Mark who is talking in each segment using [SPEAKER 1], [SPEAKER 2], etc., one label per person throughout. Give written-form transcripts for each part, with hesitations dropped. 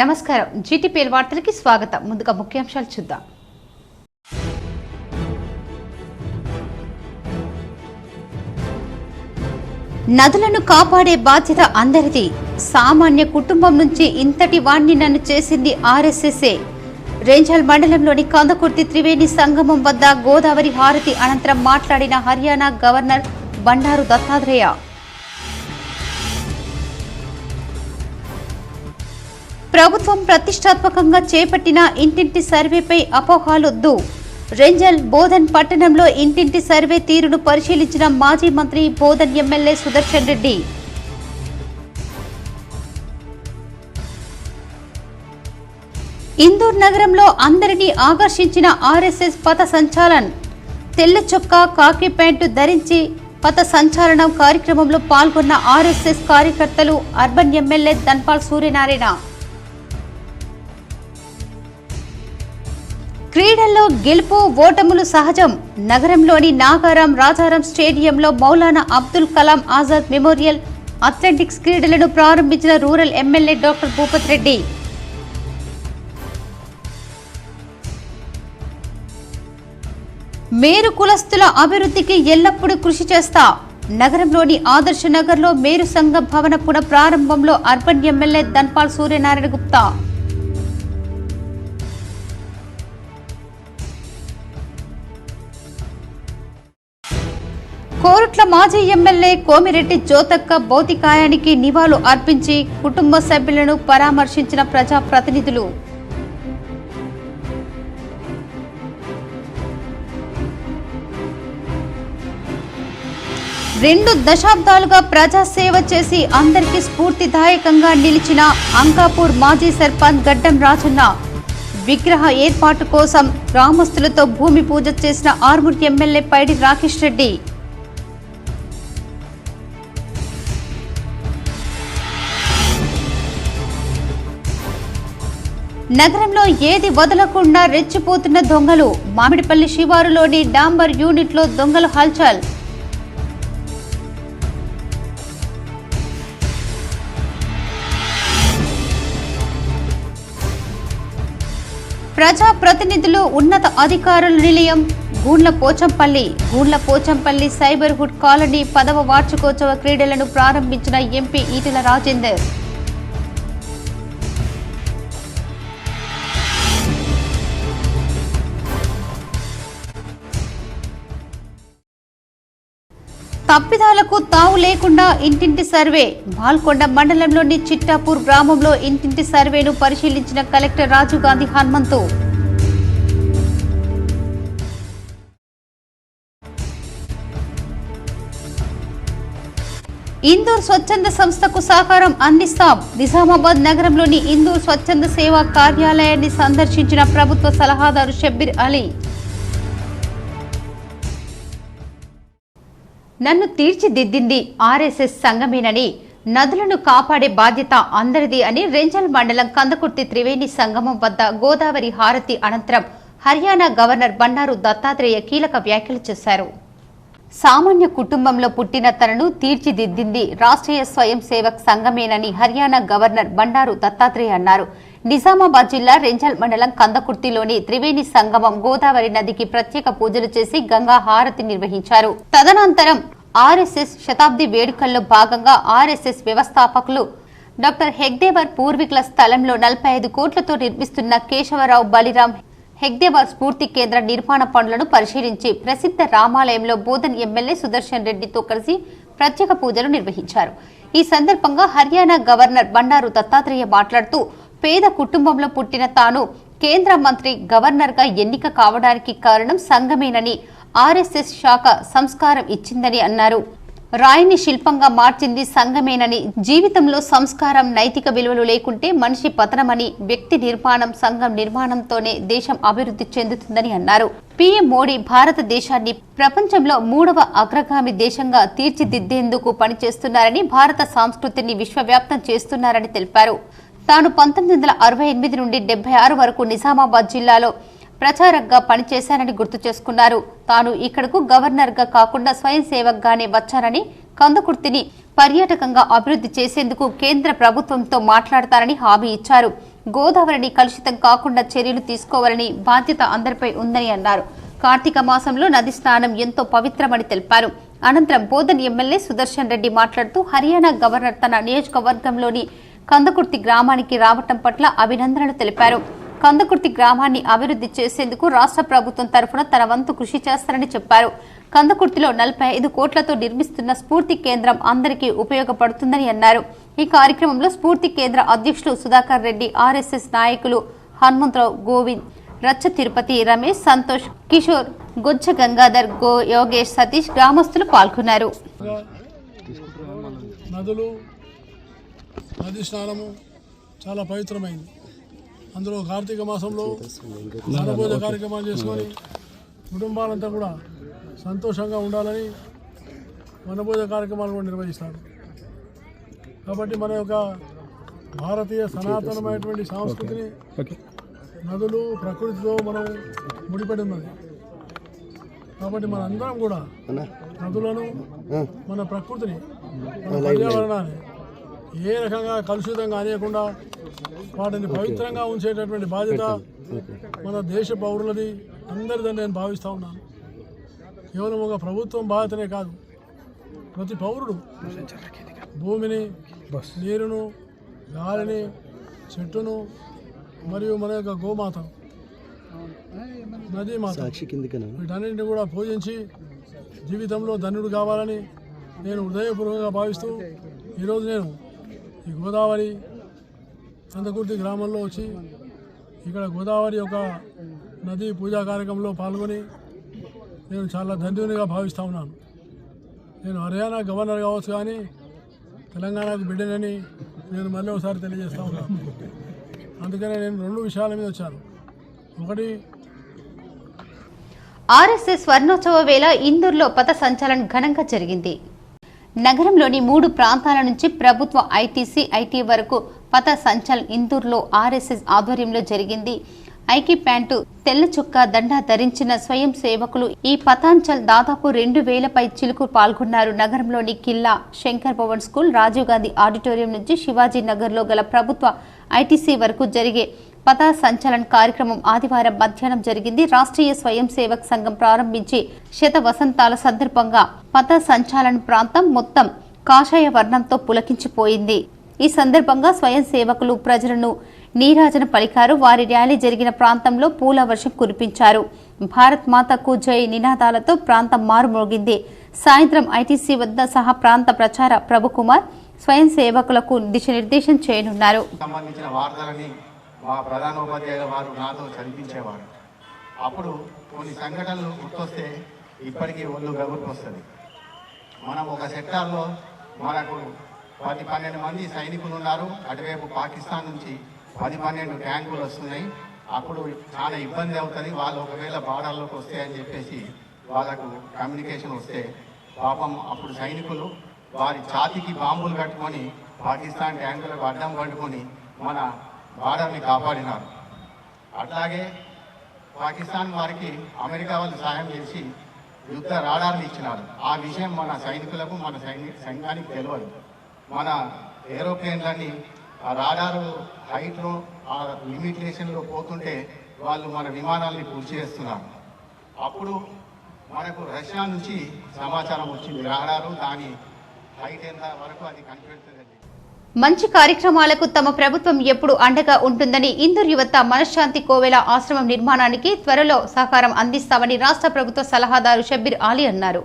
[SPEAKER 1] నమస్కారం జీటీపీఎల్ వార్తలకి స్వాగతం. ముందుగా ముఖ్యాంశాలు చూద్దాం. నదులను కాపాడే బాధ్యత అందరిది. సామాన్య కుటుంబం నుంచి ఇంతటి వాణ్ణి నన్ను చేసింది ఆర్ఎస్ఎస్ఏ. రేంజల్ మండలంలోని కందకుర్తి త్రివేణి సంగమం వద్ద గోదావరి హారతి అనంతరం మాట్లాడిన హర్యానా గవర్నర్ బండారు దత్తాత్రేయ. ప్రభుత్వం ప్రతిష్టాత్మకంగా చేపట్టిన ఇంటింటి సర్వేపై అపోహలొద్దు. రేంజల్ బోధన్ పట్టణంలో ఇంటింటి సర్వే తీరును పరిశీలించిన మాజీ మంత్రి బోధన్ ఎమ్మెల్యే సుదర్శన్ రెడ్డి. ఇందూర్ నగరంలో అందరినీ ఆకర్షించిన ఆర్ఎస్ఎస్ పథ సంచాలన్. తెల్ల చొక్కా కాకి ప్యాంటు ధరించి పథ సంచాలనం కార్యక్రమంలో పాల్గొన్న ఆర్ఎస్ఎస్ కార్యకర్తలు. Urban MLA Dhanpal Suryanarayana. క్రీడల్లో గెలుపు ఓటములు సహజం. నగరంలోని నాగారాం రాజారాం స్టేడియంలో మౌలానా అబ్దుల్ కలాం ఆజాద్ మెమోరియల్ అథ్లెటిక్స్ క్రీడలను ప్రారంభించిన rural MLA doctor Bhupat Reddy. Meru కులస్తుల అభివృద్ధికి ఎల్లప్పుడూ కృషి చేస్తా. నగరంలోని ఆదర్శ నగర్లో మేరు సంఘ భవన పునఃప్రారంభంలో అర్బన్ ఎమ్మెల్యే ధన్పాల్ సూర్యనారాయణ గుప్తా. కోరుట్ల మాజీ ఎమ్మెల్యే కోమిరెడ్డి జ్యోతక్క భౌతికాయానికి నివాళులు అర్పించి కుటుంబ సభ్యులను పరామర్శించిన ప్రజాప్రతినిధులు. రెండు దశాబ్దాలుగా ప్రజాసేవ చేసి అందరికీ స్ఫూర్తిదాయకంగా నిలిచిన అంకాపూర్ మాజీ సర్పంచ్ గడ్డం రాజన్న విగ్రహ ఏర్పాటు కోసం గ్రామస్తులతో భూమి పూజ చేసిన ఆర్మూర్ ఎమ్మెల్యే పైడి రాకేష్ రెడ్డి. నగరంలో ఏది వదలకుండా రెచ్చిపోతున్న దొంగలు. మామిడిపల్లి శివారులోని డాంబర్ యూనిట్లో దొంగలు హల్చల్. ప్రజాప్రతినిధులు ఉన్నత అధికారుల నిలయం గూండ్ల పోచంపల్లి సైబర్హుడ్ కాలనీ 10వ వార్షికోత్సవ క్రీడలను ప్రారంభించిన ఎంపీ ఈటెల రాజేందర్. తప్పిదాలకు తావు లేకుండా ఇంటింటి సర్వే. బాల్కొండ మండలంలోని చిట్టాపూర్ గ్రామంలో ఇంటింటి సర్వేను పరిశీలించిన కలెక్టర్ రాజీవ్ గాంధీ హనుమంతు. ఇందూర్ స్వచ్ఛంద సంస్థకు సహకారం అందిస్తాం. నిజామాబాద్ నగరంలోని ఇందూర్ స్వచ్ఛంద సేవా కార్యాలయాన్ని సందర్శించిన ప్రభుత్వ సలహాదారు షబ్బీర్ అలీ. నన్ను తీర్చిదిద్దింది ఆర్ఎస్ఎస్ సంఘమేనని, నదులను కాపాడే బాధ్యత అందరిది అని రేంజల్ మండలం కందకుర్తి త్రివేణి సంగమం వద్ద గోదావరి హారతి అనంతరం హర్యానా గవర్నర్ బండారు దత్తాత్రేయ కీలక వ్యాఖ్యలు చేశారు. సామాన్య కుటుంబంలో పుట్టిన తనను తీర్చిదిద్దింది రాష్ట్రీయ స్వయం సేవక్ సంఘమేనని హర్యానా గవర్నర్ బండారు దత్తాత్రేయ అన్నారు. నిజామాబాద్ జిల్లా రేంజల్ మండలం కందకుర్తిలోని త్రివేణి సంగమం గోదావరి నదికి ప్రత్యేక పూజలు చేసి గంగా హారతి నిర్వహించారు. తదనంతరం ఆర్ఎస్ఎస్ శతాబ్ది వేడుకల్లో భాగంగా ఆర్ఎస్ఎస్ వ్యవస్థాపకులు డాక్టర్ హెగ్దేవర్ పూర్వీకుల స్థలంలో 45 కోట్లతో నిర్మిస్తున్న కేశవరావు బలిరాం హెగ్దేవర్ స్ఫూర్తి కేంద్ర నిర్మాణ పనులను పరిశీలించి ప్రసిద్ధ రామాలయంలో బోధన్ ఎమ్మెల్యే సుదర్శన్ రెడ్డితో కలిసి ప్రత్యేక పూజలు నిర్వహించారు. ఈ సందర్భంగా హర్యానా గవర్నర్ బండారు దత్తాత్రేయ మాట్లాడుతూ పేద కుటుంబంలో పుట్టిన తాను కేంద్ర మంత్రి గవర్నర్గా ఎన్నిక కావడానికి కారణం సంఘమేనని, ఆర్ఎస్ఎస్ శాఖ సంస్కారం ఇచ్చిందని అన్నారు. రాయిని శిల్పంగా మార్చింది సంఘమేనని, జీవితంలో సంస్కారం నైతిక విలువలు లేకుంటే మనిషి పతనమని, వ్యక్తి నిర్మాణం సంఘం నిర్మాణంతోనే దేశం అభివృద్ధి చెందుతుందని అన్నారు. పీఎం మోడీ భారతదేశాన్ని ప్రపంచంలో 3వ అగ్రగామి దేశంగా తీర్చిదిద్దేందుకు పనిచేస్తున్నారని, భారత సంస్కృతిని విశ్వవ్యాప్తం చేస్తున్నారని తెలిపారు. తాను 1968 నుండి 76 వరకు నిజామాబాద్ జిల్లాలో ప్రచారక్గా పనిచేశానని గుర్తు చేసుకున్నారు. తాను ఇక్కడకు గవర్నర్గా కాకుండా స్వయం సేవక్గానే వచ్చానని, కందకుర్తిని పర్యాటకంగా అభివృద్ధి చేసేందుకు కేంద్ర ప్రభుత్వంతో మాట్లాడతారని హామీ ఇచ్చారు. గోదావరిని కలుషితం కాకుండా చర్యలు తీసుకోవాలని బాధ్యత అందరిపై ఉందని అన్నారు. కార్తీక మాసంలో నది స్నానం ఎంతో పవిత్రమని తెలిపారు. అనంతరం బోధన్ ఎమ్మెల్యే సుదర్శన్ రెడ్డి మాట్లాడుతూ హర్యానా గవర్నర్ తన నియోజకవర్గంలోని కందకుర్తి గ్రామానికి రావటం పట్ల అభినందనలు తెలిపారు. కందకుర్తి గ్రామాన్ని అభివృద్ధి చేసేందుకు రాష్ట్ర ప్రభుత్వం తరఫున తన వంతు కృషి చేస్తారని చెప్పారు. కందకుర్తిలో 45 కోట్లతో నిర్మిస్తున్న స్ఫూర్తి కేంద్రం అందరికీ ఉపయోగపడుతుందని అన్నారు. ఈ కార్యక్రమంలో స్ఫూర్తి కేంద్ర అధ్యక్షులు సుధాకర్ రెడ్డి, ఆర్ఎస్ఎస్ నాయకులు హనుమంతరావు, గోవింద్, రచ్చ తిరుపతి, రమేష్, సంతోష్, కిషోర్, గొజ్జ గంగాధర్, యోగేష్, సతీష్ గ్రామస్తులు పాల్గొన్నారు.
[SPEAKER 2] నది స్నానము చాలా పవిత్రమైంది. అందులో కార్తీక మాసంలో వనభోజ కార్యక్రమాలు చేసుకొని కుటుంబాలంతా కూడా సంతోషంగా ఉండాలని వనభోజ కార్యక్రమాలు కూడా నిర్వహిస్తారు. కాబట్టి మన యొక్క భారతీయ సనాతనమైనటువంటి సంస్కృతిని, నదులు, ప్రకృతితో మనం ముడిపడి ఉన్నది. కాబట్టి మనందరం కూడా నదులను, మన ప్రకృతిని, మన పర్యావరణాన్ని ఏ రకంగా కలుషితంగా అనేయకుండా వాటిని పవిత్రంగా ఉంచేటటువంటి బాధ్యత మన దేశ పౌరులది, అందరిదని నేను భావిస్తూ ఉన్నాను. కేవలం ఒక ప్రభుత్వం బాధ్యతనే కాదు, ప్రతి పౌరుడు భూమిని, నీరును, గాలిని, చెట్టును మరియు మన యొక్క గోమాతను, నదీమాత, వీటన్నింటినీ కూడా పూజించి జీవితంలో ధన్యుడు కావాలని నేను హృదయపూర్వకంగా భావిస్తూ ఈరోజు నేను ఈ గోదావరి కందకుర్తి గ్రామంలో వచ్చి ఇక్కడ గోదావరి యొక్క నదీ పూజా కార్యక్రమంలో పాల్గొని నేను చాలా ధన్యునిగా భావిస్తూ ఉన్నాను. నేను హర్యానా గవర్నర్ కావచ్చు, కానీ తెలంగాణకు బిడ్డనని నేను మళ్ళీ ఒకసారి తెలియజేస్తూ ఉన్నాను. అందుకనే నేను 2 విషయాల మీద వచ్చాను. ఒకటి,
[SPEAKER 1] ఆర్ఎస్ఎస్ స్వర్ణోత్సవ వేళ ఇందూరులో పథ సంచలనం ఘనంగా జరిగింది. నగరంలోని 3 ప్రాంతాల నుంచి ప్రభుత్వ ఐటీసీ, ఐటీ వరకు పథ సంచలనం ఇందూరులో ఆర్ఎస్ఎస్ ఆధ్వర్యంలో జరిగింది. ఐకి ప్యాంటు, తెల్ల చుక్క, దండా ధరించిన స్వయం సేవకులు ఈ పథాంచల్ దాదాపు 2000 పై చిలుకు పాల్గొన్నారు. నగరంలోని కిల్లా, శంకర్ భవన్ స్కూల్, రాజీవ్ గాంధీ ఆడిటోరియం నుంచి శివాజీ నగర్లో గల ప్రభుత్వ ఐటీసీ వరకు జరిగే పథ సంచలన్ కార్యక్రమం ఆదివారం మధ్యాహ్నం జరిగింది. రాష్ట్రీయ స్వయం సేవక్ సంఘం ప్రారంభించి శత వసంతాల సందర్భంగా పథ సంచలన్ ప్రాంతం మొత్తం కాషాయ వర్ణంతో పులకించిపోయింది. ఈ సందర్భంగా స్వయం సేవకులు ప్రజలను నీరాజన పలికారు. వారి ర్యాలీ జరిగిన ప్రాంతంలో పూల వర్షం కురిపించారు. భారత్ మాతకు జై నినాదాలతో ప్రాంతం మారుమోగింది. సాయంత్రం ఐటీసీ వద్ద సహా ప్రాంత ప్రచార ప్రభుకుమార్ స్వయం సేవకులకు దిశానిర్దేశం చేయనున్నారు.
[SPEAKER 3] మా ప్రధానోపాధ్యాయుల వారు నాతో చదివించేవారు. అప్పుడు కొన్ని సంఘటనలు గుర్తొస్తే ఇప్పటికీ ఒళ్ళు గగురుకొస్తుంది. మనం ఒక సెక్టార్లో మనకు 10-12 మంది సైనికులు ఉన్నారు. అటువైపు పాకిస్తాన్ నుంచి 10-12 ట్యాంకులు వస్తున్నాయి. అప్పుడు చాలా ఇబ్బంది అవుతుంది. వాళ్ళు ఒకవేళ బార్డర్లోకి వస్తే అని చెప్పేసి వాళ్ళకు కమ్యూనికేషన్ వస్తే పాపం అప్పుడు సైనికులు వారి ఛాతీకి బాంబులు కట్టుకొని పాకిస్తాన్ ట్యాంకులకు అడ్డం పట్టుకొని మన బార్డర్ని కాపాడినారు. అట్లాగే పాకిస్తాన్ వారికి అమెరికా వాళ్ళు సాయం చేసి యుద్ధ రాడార్లు ఇచ్చినారు. ఆ విషయం మన సైనికులకు, మన సైన్యానికి తెలియదు. మన ఏరోప్లేన్లన్నీ ఆ రాడారు హైట్లో, ఆ లిమిటేషన్లో పోతుంటే వాళ్ళు మన విమానాల్ని కూల్చేస్తున్నారు. అప్పుడు మనకు రష్యా నుంచి సమాచారం వచ్చింది, రాడారు దాని హైట్ ఎంత వరకు అది కనిపెడుతుంది.
[SPEAKER 1] మంచి కార్యక్రమాలకు తమ ప్రభుత్వం ఎప్పుడు అండగా ఉంటుందని ఇందూరు యువత మనశ్శాంతి కోవెల ఆశ్రమం నిర్మాణానికి త్వరలో సహకారం అందిస్తామని రాష్ట్ర ప్రభుత్వ సలహాదారు షబ్బీర్ అలీ అన్నారు.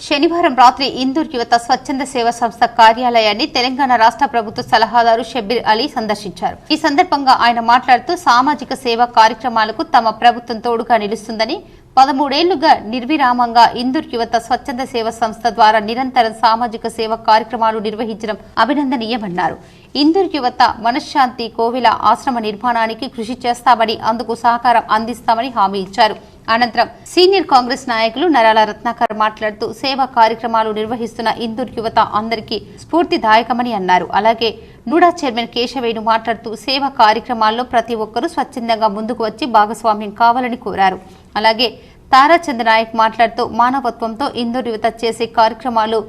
[SPEAKER 1] శనివారం రాత్రి ఇందూరు యువత స్వచ్ఛంద సేవా సంస్థ కార్యాలయాన్ని తెలంగాణ రాష్ట్ర ప్రభుత్వ సలహాదారు షబ్బీర్ అలీ సందర్శించారు. ఈ సందర్భంగా ఆయన మాట్లాడుతూ సామాజిక సేవా కార్యక్రమాలకు తమ ప్రభుత్వం తోడుగా నిలుస్తుందని, 13 ఏళ్లుగా నిర్విరామంగా ఇందూరు యువత స్వచ్ఛంద సేవా సంస్థ ద్వారా నిరంతరం సామాజిక సేవా కార్యక్రమాలు నిర్వహించడం అభినందనీయమన్నారు. ఇందూరు యువత మనశ్శాంతి కోవిల ఆశ్రమ నిర్మాణానికి కృషి చేస్తామని, అందుకు సహకారం అందిస్తామని హామీ ఇచ్చారు. అనంతరం సీనియర్ కాంగ్రెస్ నాయకులు నరాల రత్నాకర్ మాట్లాడుతూ సేవా కార్యక్రమాలు నిర్వహిస్తున్న ఇందూరు యువత అందరికీ స్ఫూర్తిదాయకమని అన్నారు. అలాగే నూడా చైర్మన్ కేశవేణు మాట్లాడుతూ సేవా కార్యక్రమాల్లో ప్రతి ఒక్కరూ స్వచ్ఛందంగా ముందుకు వచ్చి భాగస్వామ్యం కావాలని కోరారు. అలాగే తారాచంద్ర నాయక్ మాట్లాడుతూ మానవత్వంతో ఇందూరు యువత చేసే కార్యక్రమాలు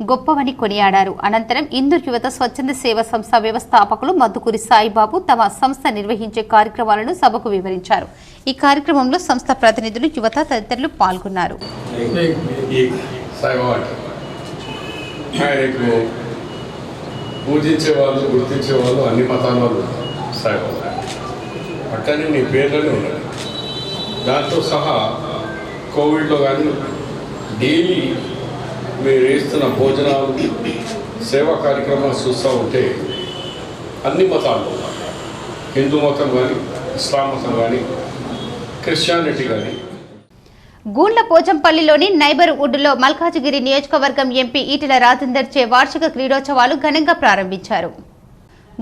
[SPEAKER 1] గొప్పవని కొనియాడారు. అనంతరం ఇందూర్ యువత స్వచ్ఛంద సేవ సంస్థ వ్యవస్థాపకులు మద్దుకూరి సాయిబాబు తమ సంస్థ నిర్వహించే కార్యక్రమాలను సభకు వివరించారు. ఈ కార్యక్రమంలో సంస్థ ప్రతినిధులు, యువత తదితరులు పాల్గొన్నారు.
[SPEAKER 4] పూజించే వాళ్ళు, గుర్తించే వాళ్ళు అన్ని మతాల వాళ్ళు సాయిబాబా. అట్లనే నీ పేర్లోనే ఉన్నది. దాంతో సహా కోవిడ్లో కానీ డైలీ మీరు వేస్తున్న భోజనాలు, సేవా కార్యక్రమాలు చూస్తూ ఉంటే అన్ని మతాల్లో, హిందూ మతం కానీ, ఇస్లాం మతం కానీ, క్రిస్టియానిటీ కానీ.
[SPEAKER 1] గూండ్ల పోచంపల్లిలోని నైబర్హుడ్లో మల్కాజిగిరి నియోజకవర్గం ఎంపీ ఈటెల రాజేందర్ చే వార్షిక క్రీడోత్సవాలు ఘనంగా ప్రారంభించారు.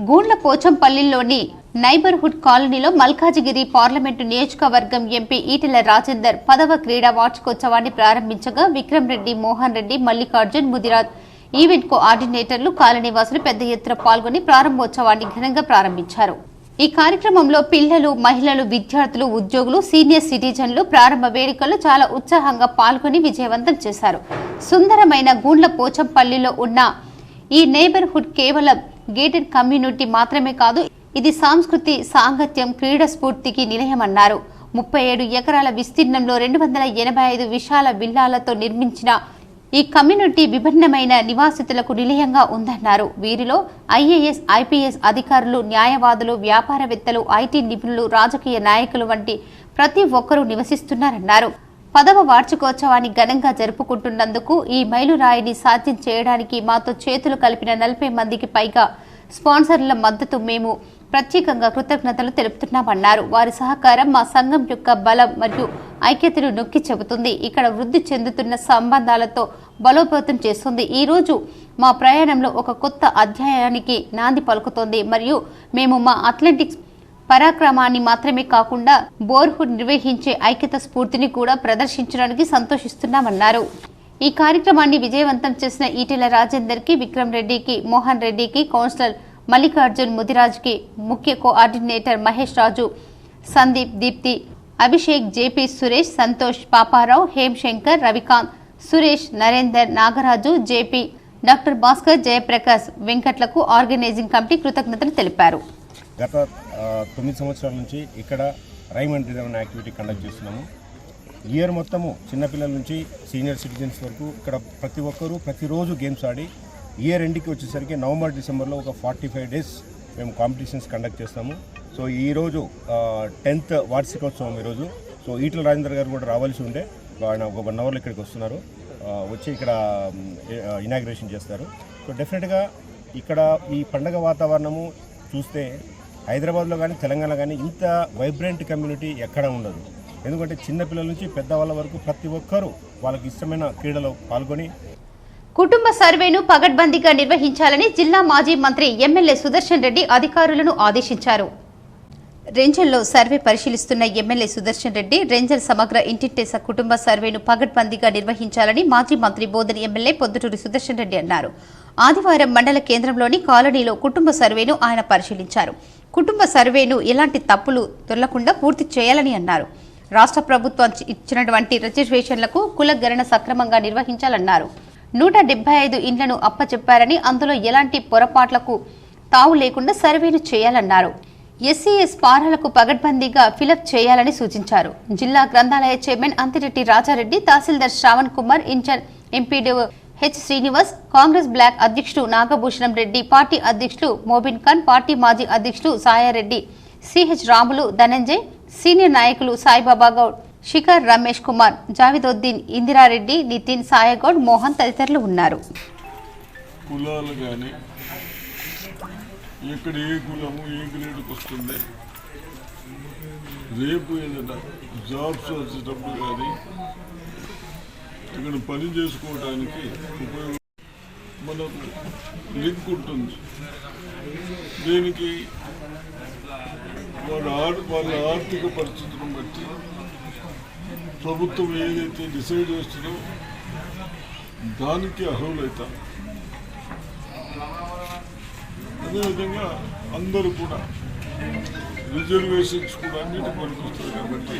[SPEAKER 1] గూండ్ల పోచంపల్లిలోని నైబర్హుడ్ కాలనీలో మల్కాజిగిరి పార్లమెంటు నియోజకవర్గం ఎంపీ ఈటెల రాజేందర్ 10వ క్రీడా వార్షికోత్సవాన్ని ప్రారంభించగా విక్రమ్ రెడ్డి, మోహన్ రెడ్డి, మల్లికార్జున్, ముదిరాజ్ ఈవెంట్ కోఆర్డినేటర్లు, కాలనీవాసులు పెద్ద ఎత్తున పాల్గొని ప్రారంభోత్సవాన్ని ఘనంగా ప్రారంభించారు. ఈ కార్యక్రమంలో పిల్లలు, మహిళలు, విద్యార్థులు, ఉద్యోగులు, సీనియర్ సిటిజన్లు ప్రారంభ వేడుకల్లో చాలా ఉత్సాహంగా పాల్గొని విజయవంతం చేశారు. సుందరమైన గూండ్ల పోచంపల్లిలో ఉన్న ఈ నైబర్హుడ్ కేవలం గేటెడ్ కమ్యూనిటీ మాత్రమే కాదు, ఇది సాంస్కృతి, సాంగత్యం, క్రీడా స్ఫూర్తికి నిలయమన్నారు. 37 ఎకరాల విస్తీర్ణంలో 285 విశాల విల్లాలతో నిర్మించిన ఈ కమ్యూనిటీ విభిన్నమైన నివాసితులకు నిలయంగా ఉందన్నారు. వీరిలో ఐఏఎస్, ఐపీఎస్ అధికారులు, న్యాయవాదులు, వ్యాపారవేత్తలు, ఐటీ నిపుణులు, రాజకీయ నాయకులు వంటి ప్రతి ఒక్కరూ నివసిస్తున్నారన్నారు. 10వ వార్షికోత్సవాన్ని ఘనంగా జరుపుకుంటున్నందుకు, ఈ మైలురాయిని సాధ్యం చేయడానికి మాతో చేతులు కలిపిన 40 మందికి పైగా స్పాన్సర్ల మద్దతు మేము ప్రత్యేకంగా కృతజ్ఞతలు తెలుపుతున్నామన్నారు. వారి సహకారం మా సంఘం యొక్క బలం మరియు ఐక్యతను నొక్కి చెబుతుంది. ఇక్కడ వృద్ధి చెందుతున్న సంబంధాలతో బలోపేతం చేస్తుంది. ఈ రోజు మా ప్రయాణంలో ఒక కొత్త అధ్యాయానికి నాంది పలుకుతోంది మరియు మేము మా అథ్లెటిక్స్ పరాక్రమాన్ని మాత్రమే కాకుండా బోర్హుడ్ నిర్వహించే ఐక్యత స్ఫూర్తిని కూడా ప్రదర్శించడానికి సంతోషిస్తున్నామన్నారు. ఈ కార్యక్రమాన్ని విజయవంతం చేసిన ఈటెల రాజేందర్ కి, విక్రమ్ రెడ్డికి, మోహన్ రెడ్డికి, కౌన్సిలర్ మల్లికార్జున్, ముదిరాజ్కి, ముఖ్య coordinator Mahesh Raju, Sandeep, Deepti, Abhishek, JP, Suresh, Santosh, Paparao, Hemashankar, Ravikanth, Suresh, Narender, Nagaraju, JP, doctor Bhaskar, Jayaprakash, వెంకట్లకు ఆర్గనైజింగ్ కమిటీ కృతజ్ఞతలు తెలిపారు.
[SPEAKER 5] గత 9 సంవత్సరాల నుంచి ఇక్కడ rhyme and rhythm activity conduct చేస్తున్నాము. ఇయర్ మొత్తము చిన్నపిల్లల నుంచి సీనియర్ సిటిజన్స్ వరకు ఇక్కడ ప్రతి ఒక్కరూ ప్రతిరోజు గేమ్స్ ఆడి ఇయర్ ఎండ్కి వచ్చేసరికి నవంబర్, డిసెంబర్లో ఒక 45 డేస్ మేము కాంపిటీషన్స్ కండక్ట్ చేస్తాము. సో ఈరోజు 10th వార్షికోత్సవం ఈరోజు. సో ఈటెల రాజేందర్ గారు కూడా రావాల్సి ఉండే, ఆయన ఒక 1 అవర్లో ఇక్కడికి వస్తున్నారు, వచ్చి ఇక్కడ ఇనాగ్రేషన్ చేస్తారు. సో డెఫినెట్గా ఇక్కడ ఈ పండగ వాతావరణము చూస్తే హైదరాబాద్లో కానీ తెలంగాణ కానీ ఇంత వైబ్రెంట్ కమ్యూనిటీ ఎక్కడ ఉండదు. ఎందుకంటే చిన్నపిల్లల నుంచి పెద్దవాళ్ళ వరకు ప్రతి ఒక్కరూ వాళ్ళకి ఇష్టమైన క్రీడలో పాల్గొని.
[SPEAKER 1] కుటుంబ సర్వేను పగడ్బందీగా నిర్వహించాలని జిల్లా మాజీ మంత్రి ఎమ్మెల్యే సుదర్శన్ రెడ్డి అధికారులను ఆదేశించారు. రెంజల్లో సర్వే పరిశీలిస్తున్న ఎమ్మెల్యే సుదర్శన్ రెడ్డి రెంజల్ సమగ్ర ఇంటింటేస కుటుంబ సర్వేను పగడ్బందీగా నిర్వహించాలని మాజీ మంత్రి బోధని ఎమ్మెల్యే పొద్దుటూరి సుదర్శన్ రెడ్డి అన్నారు. ఆదివారం మండల కేంద్రంలోని కాలనీలో కుటుంబ సర్వేను ఆయన పరిశీలించారు. కుటుంబ సర్వేను ఎలాంటి తప్పులు దొరలకుండా పూర్తి చేయాలని అన్నారు. రాష్ట్ర ప్రభుత్వం ఇచ్చినటువంటి రిజర్వేషన్లకు కుల గణన సక్రమంగా నిర్వహించాలన్నారు. 175 ఇండ్లను అప్పచెప్పారని, అందులో ఎలాంటి పొరపాట్లకు తావు లేకుండా సర్వేను చేయాలన్నారు. ఎస్సీఎస్ ఫారాలకు పగడ్బందీగా ఫిలప్ చేయాలని సూచించారు. జిల్లా గ్రంథాలయ చైర్మన్ అంతిరెడ్డి రాజారెడ్డి, తహసీల్దార్ Shravan Kumar, incharge MPDO H Srinivas, Congress block అధ్యక్షుడు నాగభూషణం రెడ్డి, పార్టీ అధ్యక్షుడు మోబిన్ ఖాన్, పార్టీ మాజీ అధ్యక్షుడు సాయారెడ్డి, సిహెచ్ రాములు, ధనంజయ్, సీనియర్ నాయకులు సాయిబాబా గౌడ్, శిఖర్, రమేష్ కుమార్, జావిదోద్దీన్, ఇందిరారెడ్డి, నితిన్, సాయగౌడ్, మోహన్ తదితరులు ఉన్నారు.
[SPEAKER 6] కులాలు కానీ ఎక్కడ ఏ కులము ఏ గ్రేడ్కి వస్తుంది, రేపు ఏదైనా జాబ్స్ వచ్చేటప్పుడు కానీ ఇక్కడ పని చేసుకోవడానికి ఉపయోగం మనకు లింక్ ఉంటుంది. దీనికి వాళ్ళ ఆర్థిక పరిస్థితులను బట్టి ప్రభుత్వం ఏదైతే డిసైడ్ చేస్తుందో దానికి అర్హులవుతారు. అదేవిధంగా అందరూ కూడా రిజర్వేషన్స్ కూడా అన్నిటి పనికొస్తాయి కాబట్టి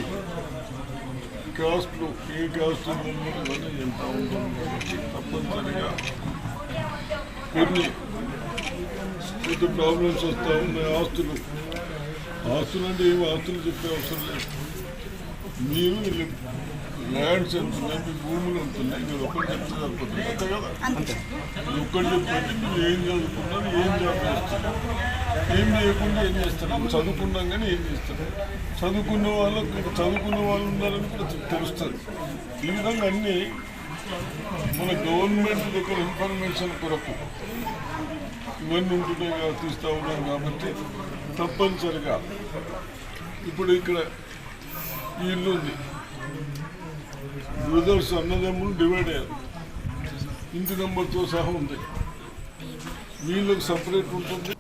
[SPEAKER 6] కాస్ట్లో ఏ కాస్ట్ కానీ ఎంత ఉంటుంది కాబట్టి తప్పనిసరిగా కొన్ని కొంత ప్రాబ్లమ్స్ వస్తూ ఉన్నాయి. ఆస్తులు అంటే ఏమి ఆస్తులు చెప్పే అవసరం లేదు. మీరు ల్యాండ్స్ ఉంటున్నాయి, మీ భూములు ఉంటున్నాయి, మీరు ఒక్కటి చెప్తే సరిపోతుంది అంతే కదా. ఒక్కటి చెప్పండి మీరు ఏం చదువుకున్నారు, ఏం జాబ్ చేస్తున్నారు, ఏం చేయకుండా ఏం చేస్తారు, చదువుకున్నాం కానీ ఏం చేస్తారు, చదువుకున్న వాళ్ళు ఉన్నారని కూడా తెలుస్తుంది. ఈ విధంగా అన్నీ మన గవర్నమెంట్ ఒక ఇన్ఫర్మేషన్ కొరకు ఇవన్నీ ఉంటున్నాయి కదా, తీస్తూ ఉన్నాం కాబట్టి తప్పనిసరిగా ఇప్పుడు ఇక్కడ ఈ ఇల్లు ఉంది, బ్రదర్స్ అన్నదమ్ములు డివైడ్ అయ్యారు, ఇంటి నెంబర్తో సహా ఉంది, వీళ్ళకి సపరేట్ ఉంటుంది.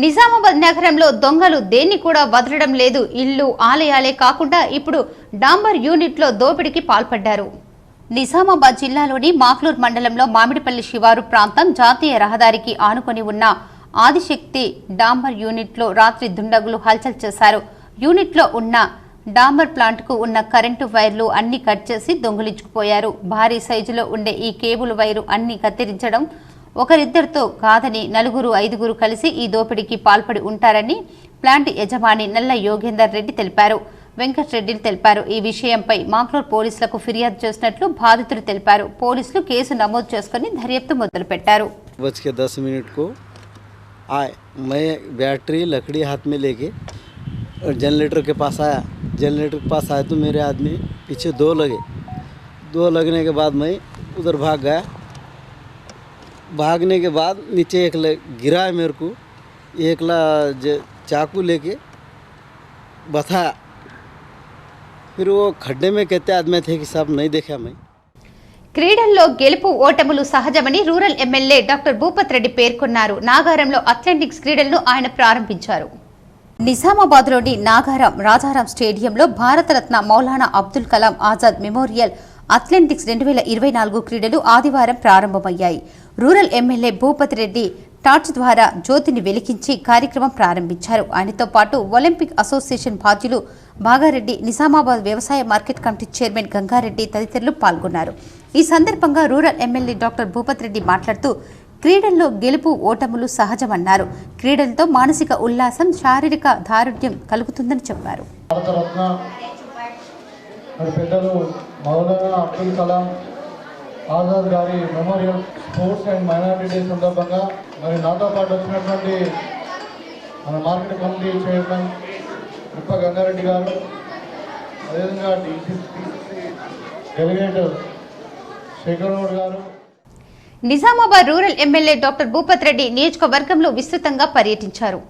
[SPEAKER 1] నిజామాబాద్ నగరంలో దొంగలు దేన్ని కూడా వదలడం లేదు. ఇల్లు ఆలయాలే కాకుండా ఇప్పుడు డాంబర్ యూనిట్లో దోపిడీకి పాల్పడ్డారు. నిజామాబాద్ జిల్లాలోని మాక్లూర్ మండలంలో మామిడిపల్లి శివారు ప్రాంతం జాతీయ రహదారికి ఆనుకొని ఉన్న ఆదిశక్తి డాంబర్ యూనిట్లో రాత్రి దుండగులు హల్చల్ చేశారు. యూనిట్లో ఉన్న డాంబర్ ప్లాంట్కు ఉన్న కరెంటు వైర్లు అన్ని కట్ చేసి దొంగిలించుకుపోయారు. భారీ సైజులో ఉండే ఈ కేబుల్ వైరు అన్ని కత్తిరించడం ఒకరిద్దరితో కాదని 4-5 కలిసి ఈ దోపిడీకి పాల్పడి ఉంటారని ప్లాంట్ యజమాని నల్ల యోగేందర్ రెడ్డి తెలిపారు. వెంకటరెడ్డి తెలిపారు. ఈ విషయంపై మాక్లూర్ పోలీసులకు ఫిర్యాదు చేసినట్లు బాధితులు తెలిపారు. పోలీసులు కేసు నమోదు చేసుకుని దర్యాప్తు మొదలుపెట్టారు.
[SPEAKER 7] 10 को आए, मैं बैटरी लकड़ी हाथ में लेके जनरेटर के पास आया। जनरेटर के पास आया तो मेरे आदमी पीछे 2 लगे। 2 लगने के बाद मैं उधर भाग गया। भागने के बाद नीचे एक गिरा है मेरे को, एक चाकू लेके बताया। फिर वो खड्डे में कहते आदमी थे कि साहब नहीं देखा मैं।
[SPEAKER 1] క్రీడల్లో గెలుపు ఓటములు సహజమని rural MLA doctor Bhupat Reddy పేర్కొన్నారు. నాగారంలో అథ్లెటిక్స్ క్రీడలను ఆయన ప్రారంభించారు. నిజామాబాద్లోని నాగారం రాజారాం స్టేడియంలో భారతరత్న మౌలానా అబ్దుల్ కలాం ఆజాద్ మెమోరియల్ అథ్లెటిక్స్ 2024 క్రీడలు ఆదివారం ప్రారంభమయ్యాయి. Rural MLA Bhupat Reddy torch ద్వారా జ్యోతిని వెలిగించి కార్యక్రమం ప్రారంభించారు. ఆయనతో పాటు ఒలింపిక్ అసోసియేషన్ బాధ్యులు బాగారెడ్డి, నిజామాబాద్ వ్యవసాయ మార్కెట్ కమిటీ చైర్మన్ గంగారెడ్డి తదితరులు పాల్గొన్నారు. ఈ సందర్భంగా rural MLA doctor Bhupat Reddy మాట్లాడుతూ క్రీడల్లో గెలుపు ఓటములు సహజమన్నారు. క్రీడలతో మానసిక ఉల్లాసం, శారీరక దారుఢ్యం కలుగుతుందని చెప్పారు.
[SPEAKER 8] పెద్దలు మౌలానా అబ్దుల్ కలాం ఆజాద్ గారి memorial sports and minority day సందర్భంగా మరి నాతో పాటు వచ్చినటువంటి మన market committee chairman Uppa Gangareddy గారు, అదేవిధంగా డీసీసీ డెలిగేటర్ శేఖర్ గౌడ్ గారు.
[SPEAKER 1] Nizamabad rural MLA doctor Bhupat Reddy నియోజకవర్గంలో విస్తృతంగా పర్యటించారు.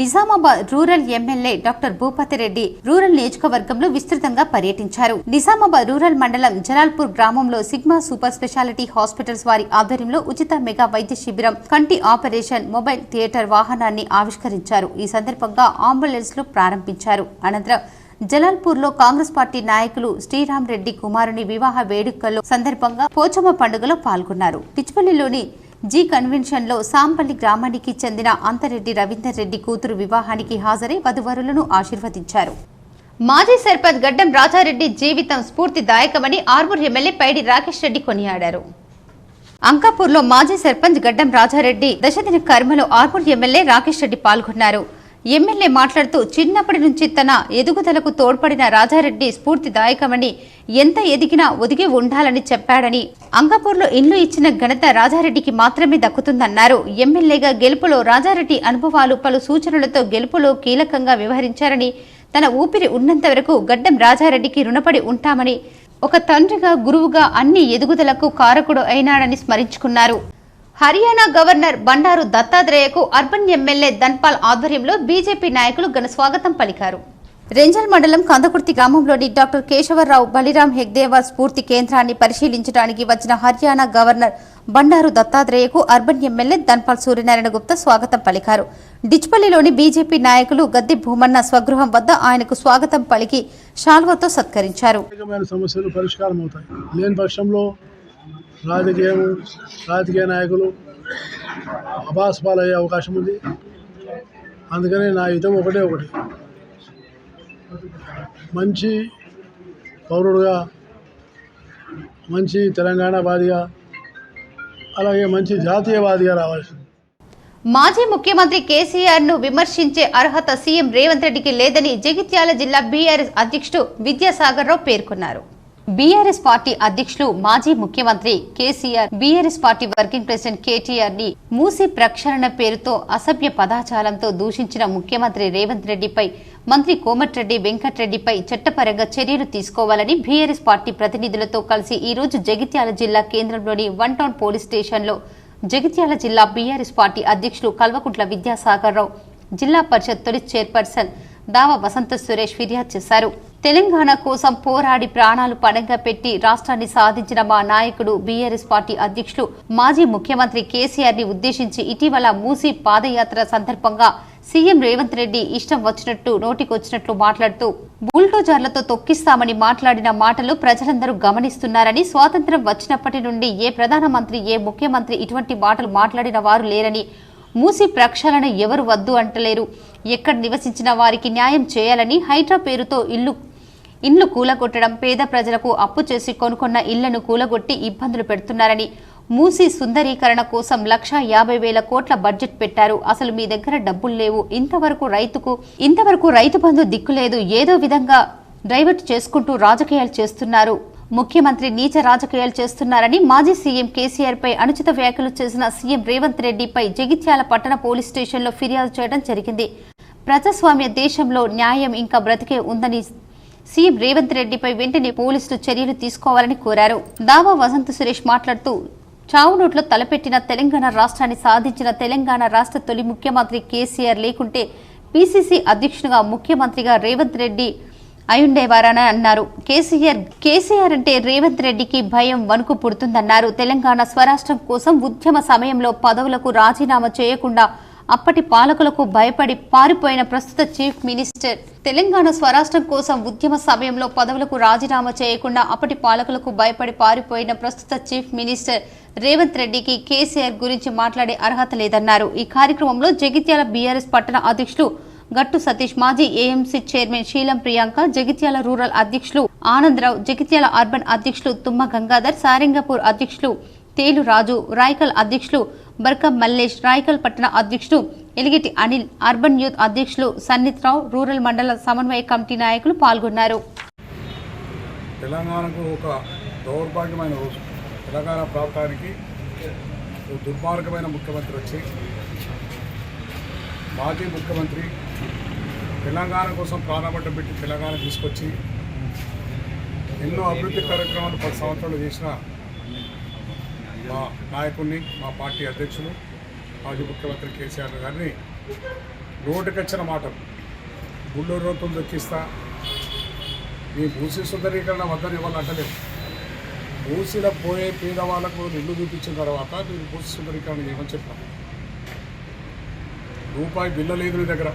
[SPEAKER 1] Nizamabad rural MLA doctor Bhupat Reddy rural నియోజకవర్గంలో విస్తృతంగా పర్యటించారు. నిజామాబాద్ రూరల్ మండలం జలాల్పూర్ గ్రామంలో సిగ్మా సూపర్ స్పెషాలిటీ హాస్పిటల్స్ వారి ఆధ్వర్యంలో ఉచిత మెగా వైద్య శిబిరం, కంటి ఆపరేషన్, మొబైల్ థియేటర్ వాహనాన్ని ఆవిష్కరించారు. ఈ సందర్భంగా అంబులెన్స్లు ప్రారంభించారు. అనంతరం జలాల్పూర్లో కాంగ్రెస్ పార్టీ నాయకులు శ్రీరామ్ రెడ్డి కుమారుని వివాహ వేడుకల్లో సందర్భంగా పోచమ్మ పండుగలో పాల్గొన్నారు. టిచ్పల్లిలోని జీ కన్వెన్షన్ లో సాంపల్లి గ్రామానికి చెందిన అంతరెడ్డి రవీందర్ రెడ్డి కూతురు వివాహానికి హాజరై వధువరులను ఆశీర్వదించారు. మాజీ సర్పంచ్ గడ్డం రాజారెడ్డి జీవితం స్ఫూర్తిదాయకమని ఆర్మూర్ ఎమ్మెల్యే పైడి రాకేష్ రెడ్డి కొనియాడారు. అంకాపూర్లో మాజీ సర్పంచ్ గడ్డం రాజారెడ్డి దశదిన కర్మలో ఆర్మూర్ ఎమ్మెల్యే రాకేష్ రెడ్డి పాల్గొన్నారు. ఎమ్మెల్యే మాట్లాడుతూ చిన్నప్పటి నుంచి తన ఎదుగుదలకు తోడ్పడిన రాజారెడ్డి స్ఫూర్తిదాయకమని, ఎంత ఎదిగినా ఒదిగి ఉండాలని చెప్పాడని, అంకాపూర్లో ఇల్లు ఇచ్చిన ఘనత రాజారెడ్డికి మాత్రమే దక్కుతుందన్నారు. ఎమ్మెల్యేగా గెలుపులో రాజారెడ్డి అనుభవాలు, పలు సూచనలతో గెలుపులో కీలకంగా వ్యవహరించారని, తన ఊపిరి ఉన్నంత వరకు గడ్డం రాజారెడ్డికి రుణపడి ఉంటామని, ఒక తండ్రిగా, గురువుగా అన్ని ఎదుగుదలకు కారకుడు అయినాడని స్మరించుకున్నారు. హర్యానా గవర్నర్ బండారు దత్తాత్రేయకు అర్బన్ ఎమ్మెల్యే ధన్పాల్ ఆధ్వర్యంలో బీజేపీ నాయకులు ఘన స్వాగతం పలికారు. రెంజల్ మండలం కందకుర్తి గ్రామంలోని డాక్టర్ కేశవరావు బలిరాం హెగ్దేవార్ స్ఫూర్తి కేంద్రాన్ని పరిశీలించడానికి వచ్చిన హర్యానా గవర్నర్ బండారు దత్తాత్రేయకు అర్బన్ ఎమ్మెల్యే ధన్పాల్ సూర్యనారాయణ గుప్తా స్వాగతం పలికారు. డిచ్పల్లిలోని బీజేపీ నాయకులు గద్దె భూమన్న స్వగృహం వద్ద ఆయనకు స్వాగతం పలికి శాల్వతో సత్కరించారు.
[SPEAKER 2] సమస్యలు పరిష్కారం అవుతాయి. లేని పక్షంలో రాజకీయ నాయకులు అపాస్పాలయ్యే అవకాశం ఉంది. అందుకని నా హితం ఒకటి మంచి పౌరుడుగా, మంచి తెలంగాణవాదిగా అలాగే మంచి జాతీయవాదిగా రావాల్సింది.
[SPEAKER 1] మాజీ ముఖ్యమంత్రి కేసీఆర్ ను విమర్శించే అర్హత సీఎం రేవంత్ రెడ్డికి లేదని జగిత్యాల జిల్లా బీఆర్ఎస్ అధ్యక్షుడు విద్యాసాగర్ రావు పేర్కొన్నారు. బీఆర్ఎస్ పార్టీ అధ్యక్షులు మాజీ ముఖ్యమంత్రి KCR BRS party working president KTR ని మూసి ప్రక్షాళన పేరుతో అసభ్య పదాచారంతో దూషించిన ముఖ్యమంత్రి రేవంత్ రెడ్డిపై మంత్రి కోమటిరెడ్డి వెంకటరెడ్డిపై చట్టపరంగా చర్యలు తీసుకోవాలని బీఆర్ఎస్ పార్టీ ప్రతినిధులతో కలిసి ఈ రోజు జగిత్యాల జిల్లా కేంద్రంలోని 1 టౌన్ పోలీస్ స్టేషన్లో జగిత్యాల జిల్లా బీఆర్ఎస్ పార్టీ అధ్యక్షులు కల్వకుంట్ల విద్యాసాగర్ రావు, జిల్లా పరిషత్ తొలి చైర్పర్సన్ దావా వసంత సురేష్ ఫిర్యాదు చేశారు. తెలంగాణ కోసం పోరాడి ప్రాణాలు పణంగా పెట్టి రాష్ట్రాన్ని సాధించిన మా నాయకుడు బీఆర్ఎస్ పార్టీ అధ్యక్షులు మాజీ ముఖ్యమంత్రి కేసీఆర్ ని ఉద్దేశించి ఇటీవల మూసీ పాదయాత్ర సందర్భంగా సీఎం రేవంత్ రెడ్డి ఇష్టం వచ్చినట్టు నోటికొచ్చినట్లు మాట్లాడుతూ బుల్డోజర్లతో తొక్కిస్తామని మాట్లాడిన మాటలు ప్రజలందరూ గమనిస్తున్నారని, స్వాతంత్ర్యం వచ్చినప్పటి నుండి ఏ ప్రధానమంత్రి ఏ ముఖ్యమంత్రి ఇటువంటి మాటలు మాట్లాడిన వారు లేరని, మూసీ ప్రక్షాళన ఎవరు వద్దు అంటలేరు, ఎక్కడ నివసించిన వారికి న్యాయం చేయాలని, హైడ్రా పేరుతో ఇండ్లు కూలగొట్టడం, పేద ప్రజలకు అప్పు చేసి కొనుక్కున్న ఇళ్లను కూలగొట్టి ఇబ్బందులు పెడుతున్నారని, మూసీ సుందరీకరణ కోసం 1,50,000 కోట్ల బడ్జెట్ పెట్టారు, అసలు మీ దగ్గర డబ్బులు లేవు, ఇంతవరకు రైతు బంధు దిక్కులేదు, ఏదో విధంగా డైవర్ట్ చేసుకుంటూ రాజకీయాలు చేస్తున్నారు, ముఖ్యమంత్రి నీచ రాజకీయాలు చేస్తున్నారని మాజీ సీఎం కేసీఆర్ పై అనుచిత వ్యాఖ్యలు చేసిన సీఎం రేవంత్ రెడ్డిపై జగిత్యాల పట్టణ పోలీస్ స్టేషన్లో ఫిర్యాదు చేయడం జరిగింది. ప్రజాస్వామ్య దేశంలో న్యాయం ఇంకా బ్రతికే ఉందని సీఎం రేవంత్ రెడ్డిపై వెంటనే పోలీసులు చర్యలు తీసుకోవాలని కోరారు. దావా వసంత సురేష్ మాట్లాడుతూ చావు నోట్లో తలపెట్టిన తెలంగాణ రాష్ట్రాన్ని సాధించిన తెలంగాణ రాష్ట్ర తొలి ముఖ్యమంత్రి కేసీఆర్ లేకుంటే పీసీసీ అధ్యక్షునిగా ముఖ్యమంత్రిగా రేవంత్ రెడ్డి అయుండేవారని అన్నారు. కేసీఆర్ అంటే రేవంత్ రెడ్డికి భయం వణుకు పుడుతుందన్నారు. తెలంగాణ స్వరాష్ట్రం కోసం ఉద్యమ సమయంలో పదవులకు రాజీనామా చేయకుండా అప్పటి పాలకులకు భయపడి పారిపోయిన ప్రస్తుత చీఫ్ మినిస్టర్ తెలంగాణ స్వరాష్ట్రం కోసం ఉద్యమ సమయంలో పదవులకు రాజీనామా చేయకుండా అప్పటి పాలకులకు భయపడి పారిపోయిన ప్రస్తుత చీఫ్ మినిస్టర్ రేవంత్ రెడ్డికి కేసీఆర్ గురించి మాట్లాడే అర్హత లేదన్నారు. ఈ కార్యక్రమంలో జగిత్యాల బీఆర్ఎస్ పట్టణ అధ్యక్షులు గట్టు సతీష్, మాజీ ఏఎంసీ చైర్మన్ శీలం ప్రియాంక, జగిత్యాల రూరల్ అధ్యక్షులు ఆనందరావు, జగిత్యాల అర్బన్ అధ్యక్షులు తుమ్మ గంగాధర్, సారంగపూర్ అధ్యక్షులు తేలు రాజు, రాయకల్ అధ్యక్షులు బర్కం మల్లేష్, రాయకల్ పట్టణ అధ్యక్షులు ఎలిగిటి అనిల్, అర్బన్ యూత్ అధ్యక్షులు సన్నిత్ రావు, రూరల్ మండల సమన్వయ కమిటీ నాయకులు పాల్గొన్నారు.
[SPEAKER 9] తెలంగాణకు ఒక దౌర్భాగ్యమైన రోజు. తెలంగాణ ప్రాంతానికి ఒక దుర్మార్గమైన ముఖ్యమంత్రి వచ్చి మాజీ ముఖ్యమంత్రి తెలంగాణ కోసం ప్రాణపడ్డం పెట్టి తెలంగాణ తీసుకొచ్చి ఎన్నో అభివృద్ధి కార్యక్రమాలు 10 సంవత్సరాలు చేసిన మా నాయకుడిని, మా పార్టీ అధ్యక్షులు మాజీ ముఖ్యమంత్రి కేసీఆర్ గారిని నోటికొచ్చిన మాటలు బుల్డోజర్లతో దొక్కిస్తా, మీ మూసీ సుందరీకరణ వద్దని ఇవ్వాలని అంటలేదు. మూసీలో పోయే పేదవాళ్ళకు ఇల్లు చూపించిన తర్వాత మీరు మూసీ సుందరీకరణ చేయమని చెప్పాను. రూపాయి బిల్లు లేదు మీ దగ్గర,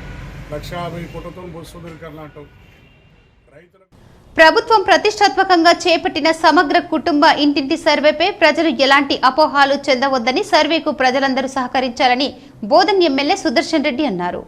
[SPEAKER 9] 1,50,000 కోట్లతో మూసీ సుందరీకరణ అంటావు. రైతులకు
[SPEAKER 1] ప్రభుత్వం ప్రతిష్టాత్మకంగా చేపట్టిన సమగ్ర కుటుంబ ఇంటింటి సర్వేపై ప్రజలు ఎలాంటి అపోహాలు చెందవద్దని, సర్వేకు ప్రజలందరూ సహకరించాలని బోధన్ ఎమ్మెల్యే సుదర్శన్ రెడ్డి అన్నారు.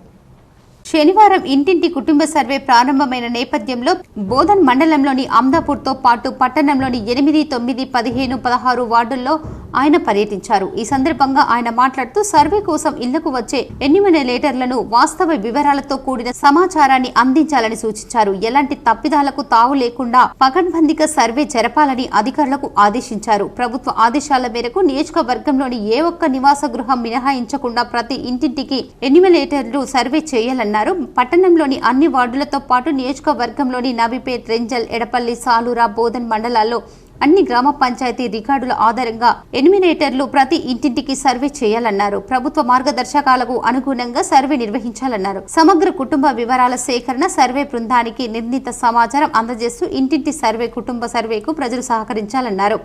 [SPEAKER 1] శనివారం ఇంటింటి కుటుంబ సర్వే ప్రారంభమైన నేపథ్యంలో బోధన్ మండలంలోని అమ్దాపూర్తో పాటు పట్టణంలోని 8, 9, 15, 16 వార్డుల్లో ఆయన పర్యటించారు. ఈ సందర్భంగా ఆయన మాట్లాడుతూ సర్వే కోసం ఇళ్లకు వచ్చే ఎన్యూమరేటర్లను వాస్తవ వివరాలతో కూడిన సమాచారాన్ని అందించాలని సూచించారు. ఎలాంటి తప్పిదాలకు తావు లేకుండా పకడ్బందీగా సర్వే జరపాలని అధికారులకు ఆదేశించారు. ప్రభుత్వ ఆదేశాల మేరకు నియోజకవర్గంలోని ఏ ఒక్క నివాస గృహం మినహాయించకుండా ప్రతి ఇంటింటికి ఎన్యూమరేటర్లు సర్వే చేయాలన్నారు. పట్టణంలోని అన్ని వార్డులతో పాటు నియోజకవర్గంలోని నబీపేట్, రెంజల్, ఎడపల్లి, సాలూరా, బోధన్ మండలాల్లో అన్ని గ్రామ పంచాయతీ రికార్డుల ఆధారంగా ఎన్యూమరేటర్లు ప్రతి ఇంటింటికి సర్వే చేయాలన్నారు. ప్రభుత్వ మార్గదర్శకాలకు అనుగుణంగా సర్వే నిర్వహించాలన్నారు. సమగ్ర కుటుంబ వివరాల సేకరణ, సర్వే బృందానికి నిర్ణీత సమాచారం అందజేస్తూ ఇంటింటి సర్వే, కుటుంబ సర్వేకు ప్రజలు సహకరించాలన్నారు.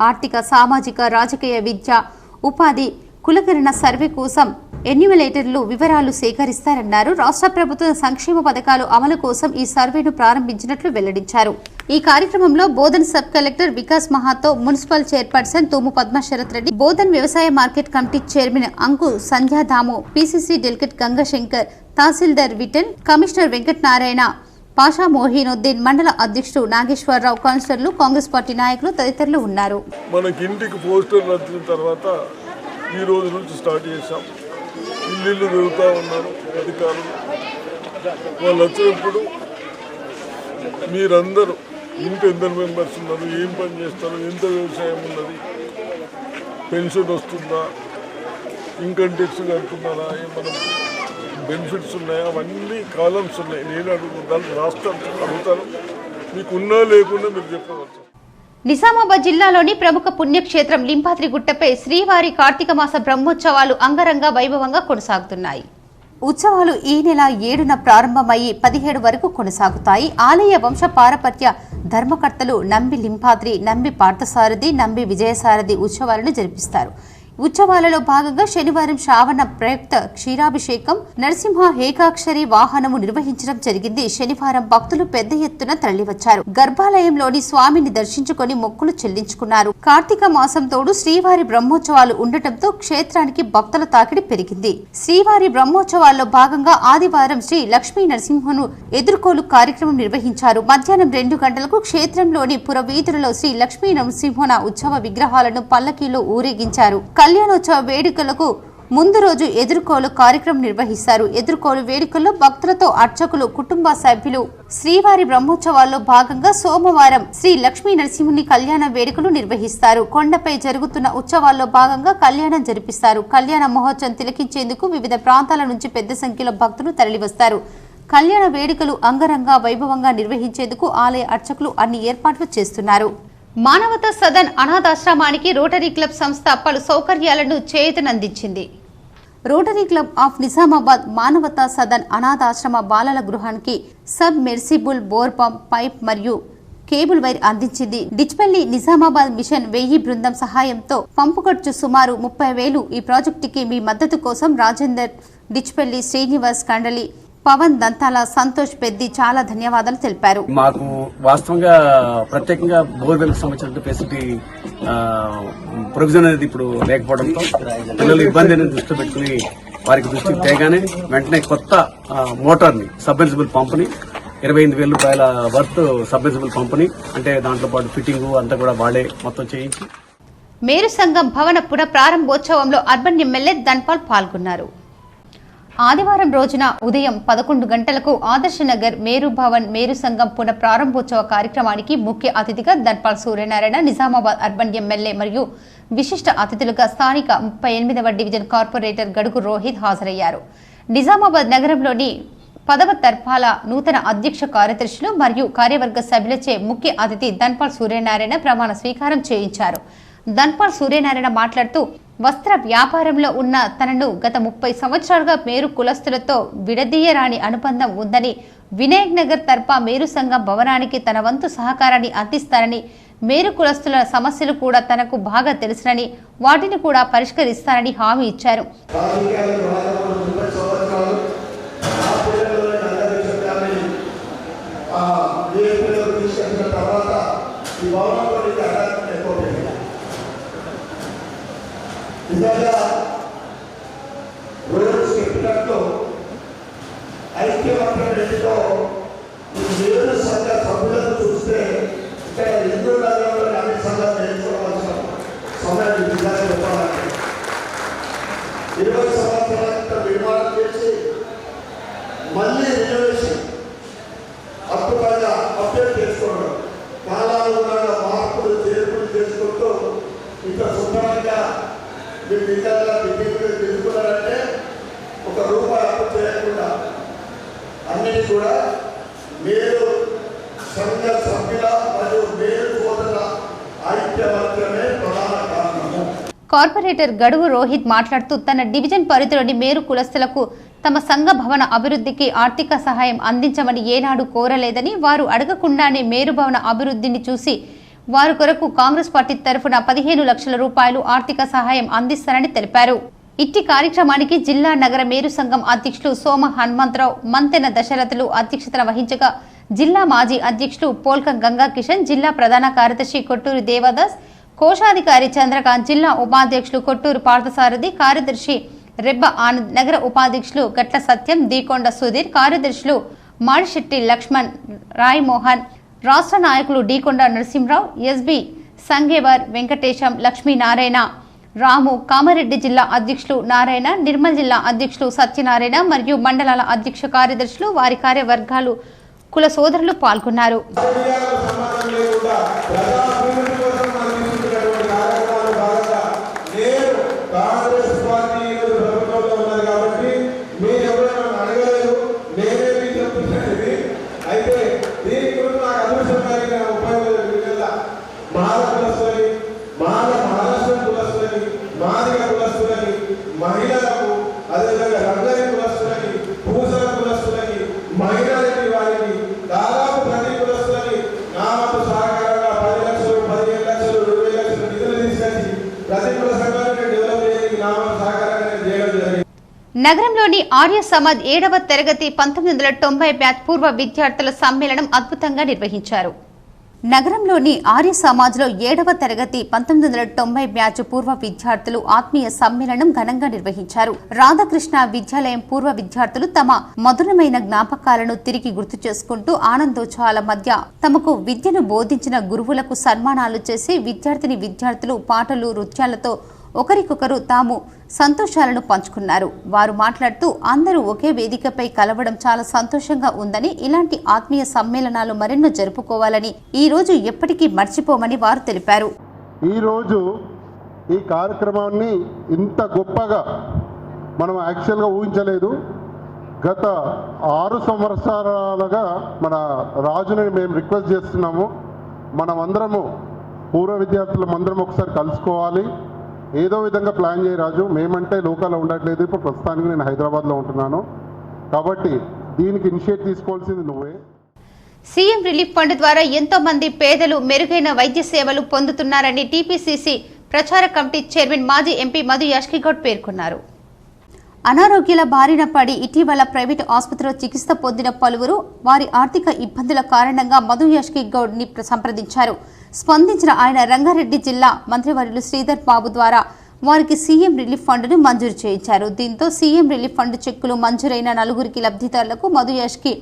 [SPEAKER 1] ఆర్థిక, సామాజిక, రాజకీయ, విద్య, ఉపాధి, కులకరణ సర్వే కోసం ఎన్యూమరేటర్లు వివరాలు సేకరిస్తారన్నారు. రాష్ట్ర ప్రభుత్వం సంక్షేమ పథకాలు అమలు కోసం ఈ సర్వేను ప్రారంభించినట్లు వెల్లడించారు. ఈ కార్యక్రమంలో Bodhan sub collector Vikas Mahato, municipal chairperson Tomu Padmasharath Reddy, Bodhan వ్యవసాయ market committee chairman Anku Sandhyadhamu, PCC delegate Gangashankar, తహసీల్దార్ విఠల్, కమిషనర్ వెంకటనారాయణ, పాషా మోహినుద్దీన్, మండల అధ్యక్షుడు నాగేశ్వరరావు, కౌన్సిలర్లు, కాంగ్రెస్ పార్టీ నాయకులు తదితరులు ఉన్నారు.
[SPEAKER 6] మనకి ఇంటికి పోస్టర్లు వచ్చిన తర్వాత ఈ రోజు నుంచి స్టార్ట్ చేశాం. ఇల్లు తిరుగుతూ ఉన్నారు అధికారులు. వాళ్ళు వచ్చినప్పుడు మీరందరూ ఇంటి ఎందరు మెంబర్స్ ఉన్నారు, ఏం పని చేస్తారు, ఎంత వ్యవసాయం ఉన్నది, పెన్షన్ వస్తుందా, ఇన్కమ్ ట్యాక్స్ కడుతున్నారా, ఏమన్నా బెనిఫిట్స్ ఉన్నాయా, అవన్నీ కాలమ్స్ ఉన్నాయి. నేను అడుగుతాను, రాష్ట్రాలు అడుగుతాను, మీకు ఉన్నా లేకుండా మీరు చెప్పవచ్చు.
[SPEAKER 1] నిజామాబాద్ జిల్లాలోని ప్రముఖ పుణ్యక్షేత్రం లింపాద్రిగుట్టపై శ్రీవారి కార్తీక మాస బ్రహ్మోత్సవాలు అంగరంగ వైభవంగా కొనసాగుతున్నాయి. ఉత్సవాలు ఈ నెల 7న ప్రారంభమయ్యి 17 వరకు కొనసాగుతాయి. ఆలయ వంశ పారపర్య ధర్మకర్తలు నంబి లింపాద్రి, నంబి పార్థసారథి, నంబి విజయసారథి ఉత్సవాలను జరిపిస్తారు. ఉత్సవాలలో భాగంగా శనివారం శ్రావణ ప్రయుక్త క్షీరాభిషేకం, నరసింహ ఏకాక్షరి వాహనము నిర్వహించడం జరిగింది. శనివారం భక్తులు పెద్ద ఎత్తున తరలివచ్చారు. గర్భాలయంలోని స్వామిని దర్శించుకొని మొక్కులు చెల్లించుకున్నారు. కార్తీక మాసం తోడు శ్రీవారి బ్రహ్మోత్సవాలు ఉండటంతో క్షేత్రానికి భక్తుల తాకిడి పెరిగింది. శ్రీవారి బ్రహ్మోత్సవాల్లో భాగంగా ఆదివారం శ్రీ లక్ష్మీ నరసింహను ఎదుర్కోలు కార్యక్రమం నిర్వహించారు. మధ్యాహ్నం 2 గంటలకు క్షేత్రంలోని పురవీధులలో శ్రీ లక్ష్మీ నరసింహన ఉత్సవ విగ్రహాలను పల్లకీలో ఊరేగించారు. కళ్యాణోత్సవ వేడుకలకు ముందు రోజు ఎదుర్కోలు కార్యక్రమం నిర్వహిస్తారు. ఎదుర్కోలు వేడుకల్లో భక్తులతో అర్చకులు, కుటుంబ సభ్యులు శ్రీవారి బ్రహ్మోత్సవాల్లో భాగంగా సోమవారం శ్రీ లక్ష్మీ నరసింహుని కళ్యాణ వేడుకలు నిర్వహిస్తారు. కొండపై జరుగుతున్న ఉత్సవాల్లో భాగంగా కళ్యాణం జరిపిస్తారు. కళ్యాణ మహోత్సవం తిలకించేందుకు వివిధ ప్రాంతాల నుంచి పెద్ద సంఖ్యలో భక్తులు తరలివస్తారు. కళ్యాణ వేడుకలు అంగరంగ వైభవంగా నిర్వహించేందుకు ఆలయ అర్చకులు అన్ని ఏర్పాట్లు చేస్తున్నారు. మానవతా సదన్ అనాథాశ్రమానికి రోటరీ క్లబ్ సంస్థ పలు సౌకర్యాలను చేయూతనందించింది. రోటరీ క్లబ్ ఆఫ్ నిజామాబాద్ మానవతా సదన్ అనాథాశ్రమ బాలల గృహానికి సబ్ మెర్సిబుల్ బోర్ పంప్, పైప్ మరియు కేబుల్ వైర్ అందించింది. డిచ్పల్లి నిజామాబాద్ మిషన్ 1000 బృందం సహాయంతో పంపు ఖర్చు సుమారు 30,000. ఈ ప్రాజెక్టుకి మీ మద్దతు కోసం రాజేందర్, డిచ్పల్లి, శ్రీనివాస్ కండలి, పవన్ దంతాల, సంతోష్ పెద్ది చాలా ధన్యవాదాలు తెలిపారు.
[SPEAKER 10] మాకు వాస్తవంగా ప్రత్యేకంగా బోర్వెల్ సంబంధించిన ఫెసిలిటీ ప్రొవిజన్ అనేది ఇప్పుడు లేకపోవడంతో పిల్లలు ఇబ్బంది అనేది దృష్టిలో పెట్టుకుని వారికి దృష్టికి తేగానే వెంటనే కొత్త మోటార్ని, సబ్మెర్సిబుల్ పంపుని 28,000 రూపాయల వర్త్ సబ్మెర్సిబుల్ పంపుని, అంటే దాంట్లో పాటు ఫిట్టింగ్ అంతా కూడా వాడే మొత్తం చేయించి
[SPEAKER 1] మేరు సంఘం భవన పునః ప్రారంభోత్సవంలో అర్బన్ ఎమ్మెల్యే ధన్పాల్ పాల్గొన్నారు. ఆదివారం రోజున ఉదయం 11 గంటలకు ఆదర్శనగర్ మేరు భవన్ మేరు సంఘం పునః ప్రారంభోత్సవ కార్యక్రమానికి ముఖ్య అతిథిగా ధన్పాల్ సూర్యనారాయణ, నిజామాబాద్ అర్బన్ ఎమ్మెల్యే మరియు విశిష్ట అతిథులుగా స్థానిక 38వ డివిజన్ కార్పొరేటర్ గడుగు రోహిత్ హాజరయ్యారు. నిజామాబాద్ నగరంలోని 10వ తర్పాల నూతన అధ్యక్ష కార్యదర్శులు మరియు కార్యవర్గ సభ్యులచే ముఖ్య అతిథి ధన్పాల్ సూర్యనారాయణ ప్రమాణ స్వీకారం చేయించారు. ధన్పాల్ సూర్యనారాయణ మాట్లాడుతూ వస్త్ర వ్యాపారంలో ఉన్న తనను గత 30 సంవత్సరాలుగా మేరు కులస్తులతో విడదీయరాని అనుబంధం ఉందని, వినాయక్ నగర్ తర్పా మేరు సంఘం భవనానికి తన వంతు సహకారాన్ని అందిస్తారని, మేరు కులస్తుల సమస్యలు కూడా తనకు బాగా తెలుసునని, వాటిని కూడా పరిష్కరిస్తారని హామీ ఇచ్చారు.
[SPEAKER 11] నిజంగా రోజు చెప్పినట్టు ఐక్యమత్యంతో ఏడు సంఘ సభ్యులను చూస్తే ఇక్కడ హిందూ నగరంలో అన్ని సంఘాలు నేర్చుకోవాల్సిన సమయాన్ని నిజంగా చెప్పాలంటే 20 సంవత్సరాల క్రితం నిర్మాణం చేసి మళ్ళీ రిజర్వేషన్ అద్భుతంగా అప్డేట్ చేసుకోవడం, కాలానుగుణంగా మార్పులు చేర్పులు చేసుకుంటూ ఇంత సుందరంగా మీరు నిజంగా బిల్డింగ్లు తెలుసుకున్నారంటే ఒక రూపాయి అప్పు చేయకుండా అన్నిటి కూడా మీరు సంఘ సభ్యుల మరియు మేలు సోదరుల ఐక్యమత్యమే ప్రధాన కారణము.
[SPEAKER 1] కార్పొరేటర్ గడువు రోహిత్ మాట్లాడుతూ తన డివిజన్ పరిధిలోని మేరు కులస్తులకు తమ సంఘ భవన అభివృద్ధికి ఆర్థిక సహాయం అందించమని ఏనాడు కోరలేదని, వారు అడగకుండానే మేరు భవన అభివృద్ధిని చూసి వారి కొరకు కాంగ్రెస్ పార్టీ తరఫున 15 లక్షల రూపాయలు ఆర్థిక సహాయం అందిస్తారని తెలిపారు. ఇట్టి కార్యక్రమానికి జిల్లా నగర మేరు సంఘం అధ్యక్షులు సోమ హనుమంతరావు, మంతెన దశరథులు అధ్యక్షతన వహించగా, జిల్లా మాజీ అధ్యక్షులు పోల్క గంగా కిషన్, జిల్లా ప్రధాన కార్యదర్శి కొట్టూరి దేవదాస్, కోశాధికారి చంద్రకాంత్, జిల్లా ఉపాధ్యక్షులు కొట్టూరు పార్థసారథి, కార్యదర్శి రెబ్బ ఆనంద్, నగర ఉపాధ్యక్షులు గట్ల సత్యం, దీకొండ సుధీర్, కార్యదర్శులు మాడిశెట్టి లక్ష్మణ్, రాయ్ మోహన్, రాష్ట్ర నాయకులు డీకొండ నరసింహరావు, ఎస్బి సంగేవర్, వెంకటేశం, లక్ష్మీనారాయణ, రాము, కామారెడ్డి జిల్లా అధ్యక్షులు నారాయణ, నిర్మల్ జిల్లా అధ్యక్షులు సత్యనారాయణ మరియు మండలాల అధ్యక్ష కార్యదర్శులు, వారి కార్యవర్గాలు, కుల సోదరులు పాల్గొన్నారు.
[SPEAKER 11] మహిళలకు అదేవిధంగా రంగరి కులస్తులకి, పూసల కులస్తులకి, మైనారిటీ వారికి దాదాపు ప్రతి కులస్తులకి నా వంతు సహకారంగా 10 లక్షలు, 15 లక్షలు, 20 లక్షలు నిధులు తీసుకొచ్చి ప్రతి కుల సంఘాన్ని డెవలప్ చేయడానికి నా వంతు సహకారంగా చేయడం జరిగింది.
[SPEAKER 1] నగరంలోని ఆర్య సమాజ్ 7వ తరగతి 1990 బ్యాచ్ పూర్వ విద్యార్థుల సమ్మేళనం అద్భుతంగా నిర్వహించారు. నగరంలోని ఆర్య సమాజ్లో 7వ తరగతి 1990 బ్యాచ్ పూర్వ విద్యార్థులు ఆత్మీయ సమ్మేళనం ఘనంగా నిర్వహించారు. రాధాకృష్ణ విద్యాలయం పూర్వ విద్యార్థులు తమ మధురమైన జ్ఞాపకాలను తిరిగి గుర్తు చేసుకుంటూ ఆనందోత్సవాల మధ్య తమకు విద్యను బోధించిన గురువులకు సన్మానాలు చేసి విద్యార్థులు పాటలు, నృత్యాలతో ఒకరికొకరు తాము సంతోషాలను పంచుకున్నారు. వారు మాట్లాడుతూ అందరూ ఒకే వేదికపై కలవడం చాలా సంతోషంగా ఉందని, ఇలాంటి ఆత్మీయ సమ్మేళనాలు మరెన్నో జరుపుకోవాలని, ఈ రోజు ఎప్పటికీ మర్చిపోమని వారు తెలిపారు.
[SPEAKER 12] ఈరోజు ఈ కార్యక్రమాన్ని ఇంత గొప్పగా మనం యాక్చువల్గా ఊహించలేదు. గత 6 సంవత్సరాలుగా మన రాజుని మేము రిక్వెస్ట్ చేస్తున్నాము, మనమందరము పూర్వ విద్యార్థులం అందరం ఒకసారి కలుసుకోవాలి, ఏదో విధంగా ప్లాన్ చేయ రాజు. మేమంటే లోకల్లో ఉండట్లేదు, ఇప్పుడు ప్రస్తుతానికి నేను హైదరాబాద్లో ఉంటున్నాను, కాబట్టి దీనికి ఇనిషియేట్ తీసుకోవాల్సింది నువ్వే.
[SPEAKER 1] సీఎం రిలీఫ్ ఫండ్ ద్వారా ఎంతో మంది పేదలు మెరుగైన వైద్య సేవలు పొందుతున్నారని టీపీసీసీ ప్రచార కమిటీ చైర్మన్ మాజీ ఎంపీ మధు యాష్కిగౌడ్ పేర్కొన్నారు. అనారోగ్యాల బారిన పడి ఇటీవల ప్రైవేటు ఆసుపత్రిలో చికిత్స పొందిన పలువురు వారి ఆర్థిక ఇబ్బందుల కారణంగా మధు యాష్కిగౌడ్ ని సంప్రదించారు. స్పందించిన ఆయన రంగారెడ్డి జిల్లా మంత్రివర్యులు శ్రీధర్ బాబు ద్వారా వారికి సీఎం రిలీఫ్ ఫండ్ను మంజూరు చేయించారు. దీంతో సీఎం రిలీఫ్ ఫండ్ చెక్కులు మంజూరైన 4 లబ్ధిదారులకు మధు యాష్కి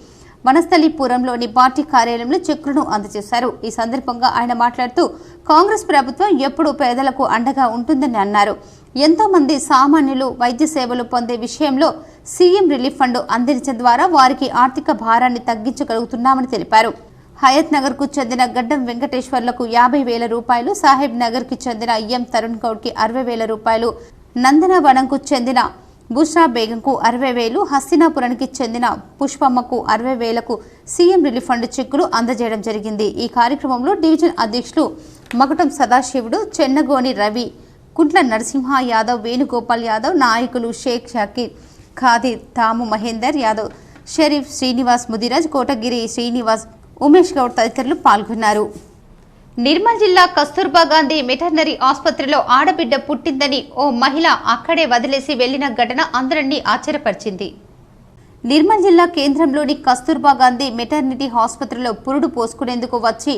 [SPEAKER 1] వనస్థలీపురంలోని పార్టీ కార్యాలయంలో చెక్కులను అందజేశారు. ఈ సందర్భంగా ఆయన మాట్లాడుతూ కాంగ్రెస్ ప్రభుత్వం ఎప్పుడూ పేదలకు అండగా ఉంటుందని అన్నారు. ఎంతో మంది సామాన్యులు వైద్య సేవలు పొందే విషయంలో సీఎం రిలీఫ్ ఫండ్ అందించడం ద్వారా వారికి ఆర్థిక భారాన్ని తగ్గించగలుగుతున్నామని తెలిపారు. హయత్ నగర్ కు చెందిన గడ్డం వెంకటేశ్వర్లకు 50,000 రూపాయలు, సాహెబ్ నగర్ కి చెందిన ఎం తరుణ్ గౌడ్ కి 60,000 రూపాయలు, నందనవనంకు చెందిన బుష్రా బేగంకు 60,000, హస్తినాపురానికి చెందిన పుష్పమ్మకు 60,000కు సీఎం రిలీఫ్ ఫండ్ చెక్కులు అందజేయడం జరిగింది. ఈ కార్యక్రమంలో డివిజన్ అధ్యక్షులు మగటం సదాశివుడు, చెన్నగోని రవి, కుంట్ల నరసింహ యాదవ్, వేణుగోపాల్ యాదవ్, నాయకులు షేక్ షకీర్, ఖాదీర్, తాము మహేందర్ యాదవ్, షరీఫ్, శ్రీనివాస్ ముదిరాజ్, కోటగిరి శ్రీనివాస్, ఉమేష్ గౌడ్ తదితరులు పాల్గొన్నారు. నిర్మల్ జిల్లా కస్తూర్బా గాంధీ వెటర్నరీ ఆసుపత్రిలో ఆడబిడ్డ పుట్టిందని ఓ మహిళ అక్కడే వదిలేసి వెళ్లిన ఘటన అందరినీ ఆశ్చర్యపరిచింది. నిర్మల్ జిల్లా కేంద్రంలోని కస్తూర్బా గాంధీ మెటర్నిటీ ఆసుపత్రిలో పురుడు పోసుకునేందుకు వచ్చి